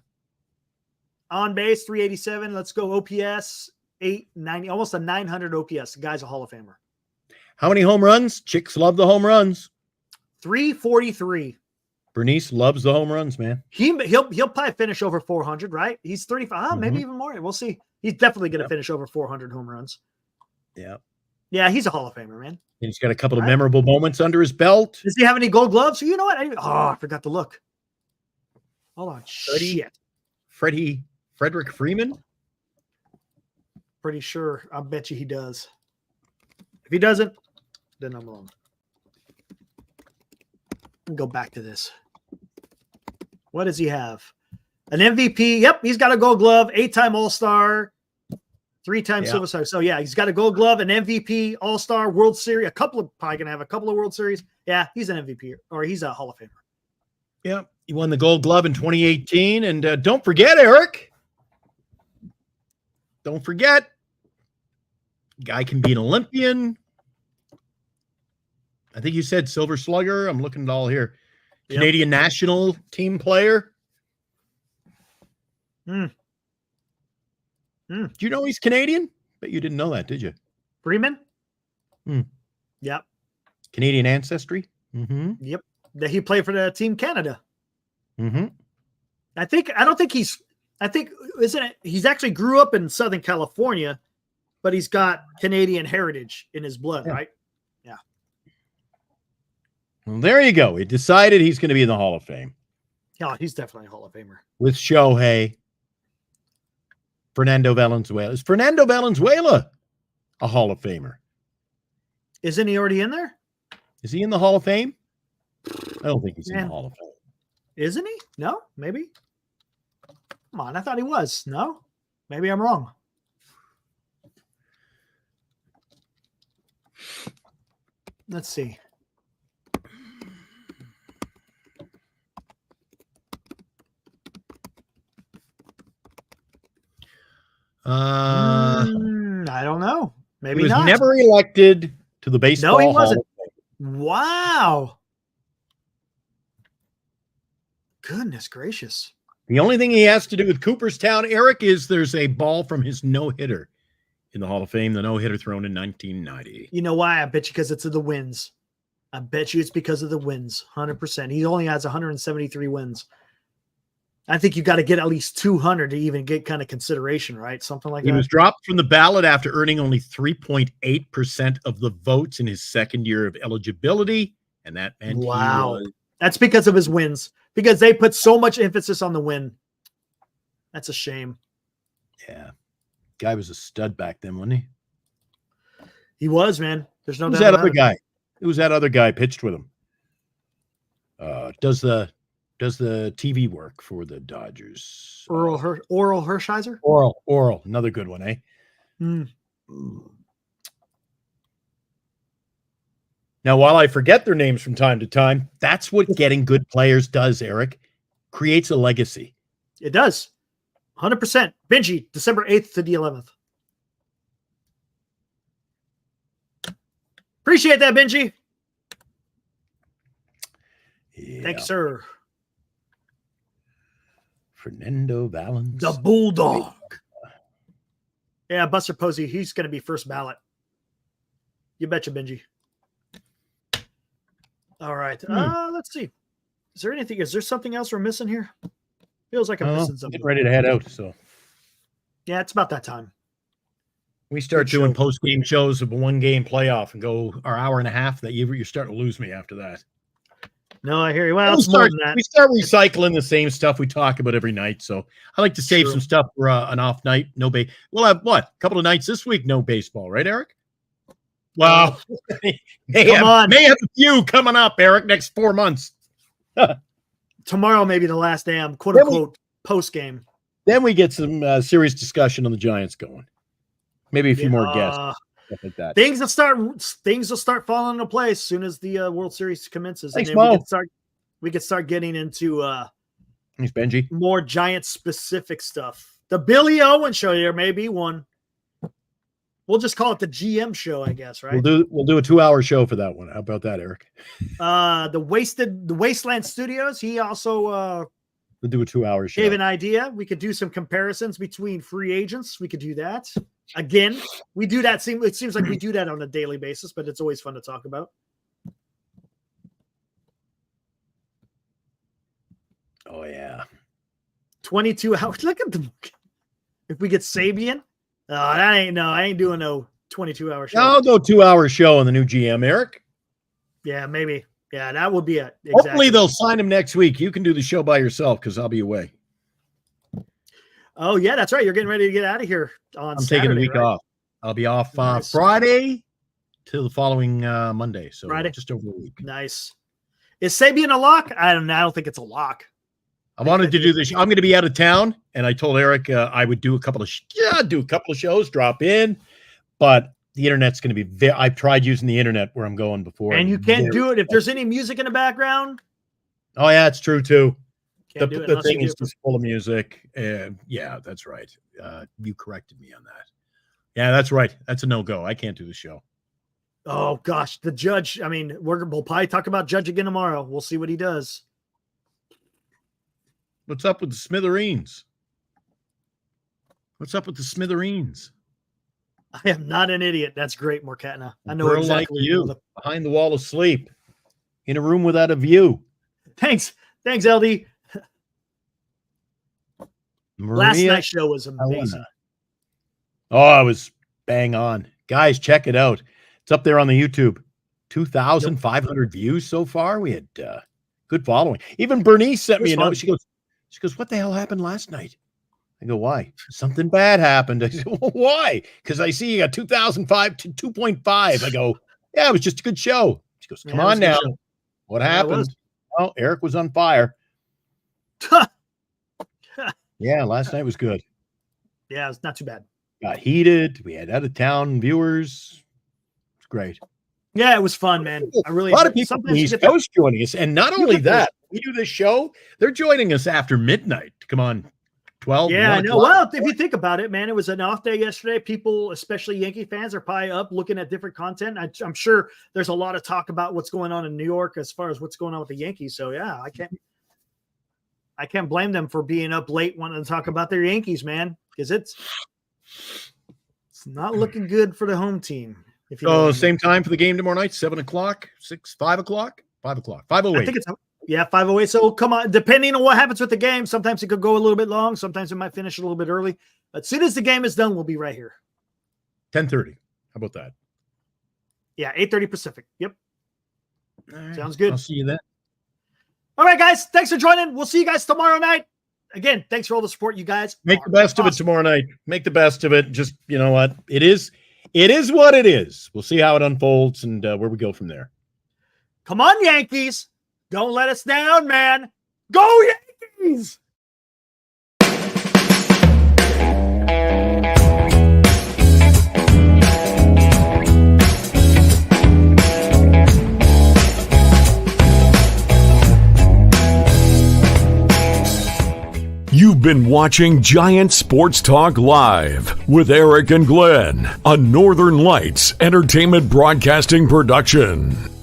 on base 387. Let's go OPS 890, almost a 900 OPS. The guy's a Hall of Famer. How many home runs? Chicks love the home runs. 343. Bernice loves the home runs, man. He'll probably finish over 400, right? He's 35, maybe even more. We'll see. He's definitely going to finish over 400 home runs. Yeah. Yeah, he's a Hall of Famer, man. And he's got a couple of memorable moments under his belt. Does he have any gold gloves? You know what? I forgot to look. Hold on. Shit. Frederick Freeman? Pretty sure. I'll bet you he does. If he doesn't, then I'm wrong. Let me go back to this. What does he have? An MVP. Yep, he's got a gold glove, 8-time All-Star, 3-time Silver Star. So, yeah, he's got a gold glove, an MVP, All-Star, World Series, probably going to have a couple of World Series. Yeah, he's an MVP, or he's a Hall of Famer. Yeah, he won the Gold Glove in 2018. And don't forget, Eric. Don't forget. Guy can be an Olympian. I think you said Silver Slugger. I'm looking at all here. Canadian national team player. Do you know he's Canadian? But you didn't know that, did you? Freeman? Yep. Canadian ancestry? Yep. He played for the Team Canada. I think he's he's actually grew up in Southern California, but he's got Canadian heritage in his blood, right? Yeah. Well, there you go. He decided he's going to be in the Hall of Fame. Yeah, he's definitely a Hall of Famer. With Shohei. Fernando Valenzuela. Is Fernando Valenzuela a Hall of Famer? Isn't he already in there? Is he in the Hall of Fame? I don't think he's in the Hall of Fame. Isn't he? No, maybe. Come on, I thought he was. No, maybe I'm wrong. Let's see. I don't know. Maybe he was not. never elected to the Baseball No, he Hall wasn't. of Fame. Wow. Goodness gracious. The only thing he has to do with Cooperstown, Eric, is there's a ball from his no-hitter in the Hall of Fame, the no-hitter thrown in 1990. You know why? I bet you because it's of the wins. I bet you it's because of the wins. 100%. He only has 173 wins. I think you got to get at least 200 to even get kind of consideration, right? Something like that. He was dropped from the ballot after earning only 3.8% of the votes in his second year of eligibility. And that meant That's because of his wins. Because they put so much emphasis on the win. That's a shame. Yeah. Guy was a stud back then, wasn't he? He was, man. There's no doubt that about other it. guy? Who was that other guy pitched with him? Does the TV work for the Dodgers? Oral Hershiser? Oral. Another good one, eh? Now, while I forget their names from time to time, that's what getting good players does, Eric. Creates a legacy. It does. 100%. Benji, December 8th to the 11th. Appreciate that, Benji. Yeah. Thank you, sir. Fernando Valens. The Bulldog. Yeah, Buster Posey, he's going to be first ballot. You betcha, Benji. All right. Let's see. Is there something else we're missing here? Feels like I'm missing something. Getting ready to head out, so. Yeah, it's about that time. We start doing post-game shows of a one-game playoff and go our hour and a half. That you're starting to lose me after that. No, I hear you. Well, it's more than that. We start recycling the same stuff we talk about every night. So I like to save some stuff for an off night. We'll have what? A couple of nights this week, no baseball, right, Eric? Well, may have a few coming up, Eric, next 4 months. Tomorrow, maybe the last damn quote-unquote post-game. Then we get some serious discussion on the Giants going. Maybe a few more guests. Stuff like that. Things will start falling into place as soon as the World Series commences. Thanks, and then Mo. we could start getting into Thanks, Benji. More Giants specific stuff. The Billy Owen show here may be one. We'll just call it the GM show, I guess, right? We'll do a 2-hour show for that one. How about that, Eric? The Wasteland Studios. He also we'll do a 2-hour show. Gave an idea. We could do some comparisons between free agents. We could do that. Again, we do that. It seems like we do that on a daily basis, but it's always fun to talk about. Oh, yeah. 22 hours. Look at them. If we get Sabian, I ain't doing no 22-hour show. I'll do a 2-hour show on the new GM, Eric. Yeah, maybe. Yeah, that would be it. Exactly. Hopefully they'll sign him next week. You can do the show by yourself because I'll be away. Oh, yeah, that's right. You're getting ready to get out of here on Saturday, taking a week off. I'll be off Friday till the following Monday. So Friday. Just over a week. Nice. Is Sabian a lock? I don't think it's a lock. I wanted to do this. I'm going to be out of town, and I told Eric I would do a couple of shows, drop in, but the internet's going to be. I've tried using the internet where I'm going before, and you can't do it if there's any music in the background. Oh yeah, it's true too. The thing is just full of music. Yeah, that's right. You corrected me on that. Yeah, that's right. That's a no-go. I can't do the show. Oh gosh, the judge. I mean, we'll probably talk about Judge again tomorrow. We'll see what he does. What's up with the Smithereens? What's up with the Smithereens? I am not an idiot. That's great, Morcatna. I know Girl exactly. Like you, behind the wall asleep, in a room without a view. Thanks, LD. Last Maria night's show was amazing. Oh, it was bang on. Guys, check it out. It's up there on the YouTube. 2,500 views so far. We had good following. Even Bernice sent me a note. She goes, what the hell happened last night? I go, why? Something bad happened. I said, well, why? Because I see you got 2,005 to 2.5. I go, yeah, it was just a good show. She goes, come on now. What happened? Oh, Eric was on fire. Yeah, last night was good. Yeah, it's not too bad. Got heated. We had out-of-town viewers. It's great. Yeah, it was fun, man. I really a lot of people from the East Coast joining us, and not only that, we do this show. They're joining us after midnight. Come on, 12. Yeah, I know. Well, if you think about it, man, it was an off day yesterday. People, especially Yankee fans, are probably up looking at different content. I'm sure there's a lot of talk about what's going on in New York as far as what's going on with the Yankees. So yeah, I can't blame them for being up late wanting to talk about their Yankees, man, because it's not looking good for the home team. Same time for the game tomorrow night, 7 o'clock, 5 o'clock, 5:08. I think it's 5:08. So come on, depending on what happens with the game, sometimes it could go a little bit long. Sometimes it might finish a little bit early. As soon as the game is done, we'll be right here. 10:30. How about that? Yeah, 8:30 Pacific. Yep. Right. Sounds good. I'll see you then. All right, guys. Thanks for joining. We'll see you guys tomorrow night. Again, thanks for all the support, you guys. Make the best of it tomorrow night. Make the best of it. Just, you know what? It is what it is. We'll see how it unfolds and where we go from there. Come on, Yankees. Don't let us down, man. Go Yankees! You've been watching Giant Sports Talk Live with Eric and Glenn, a Northern Lights Entertainment Broadcasting production.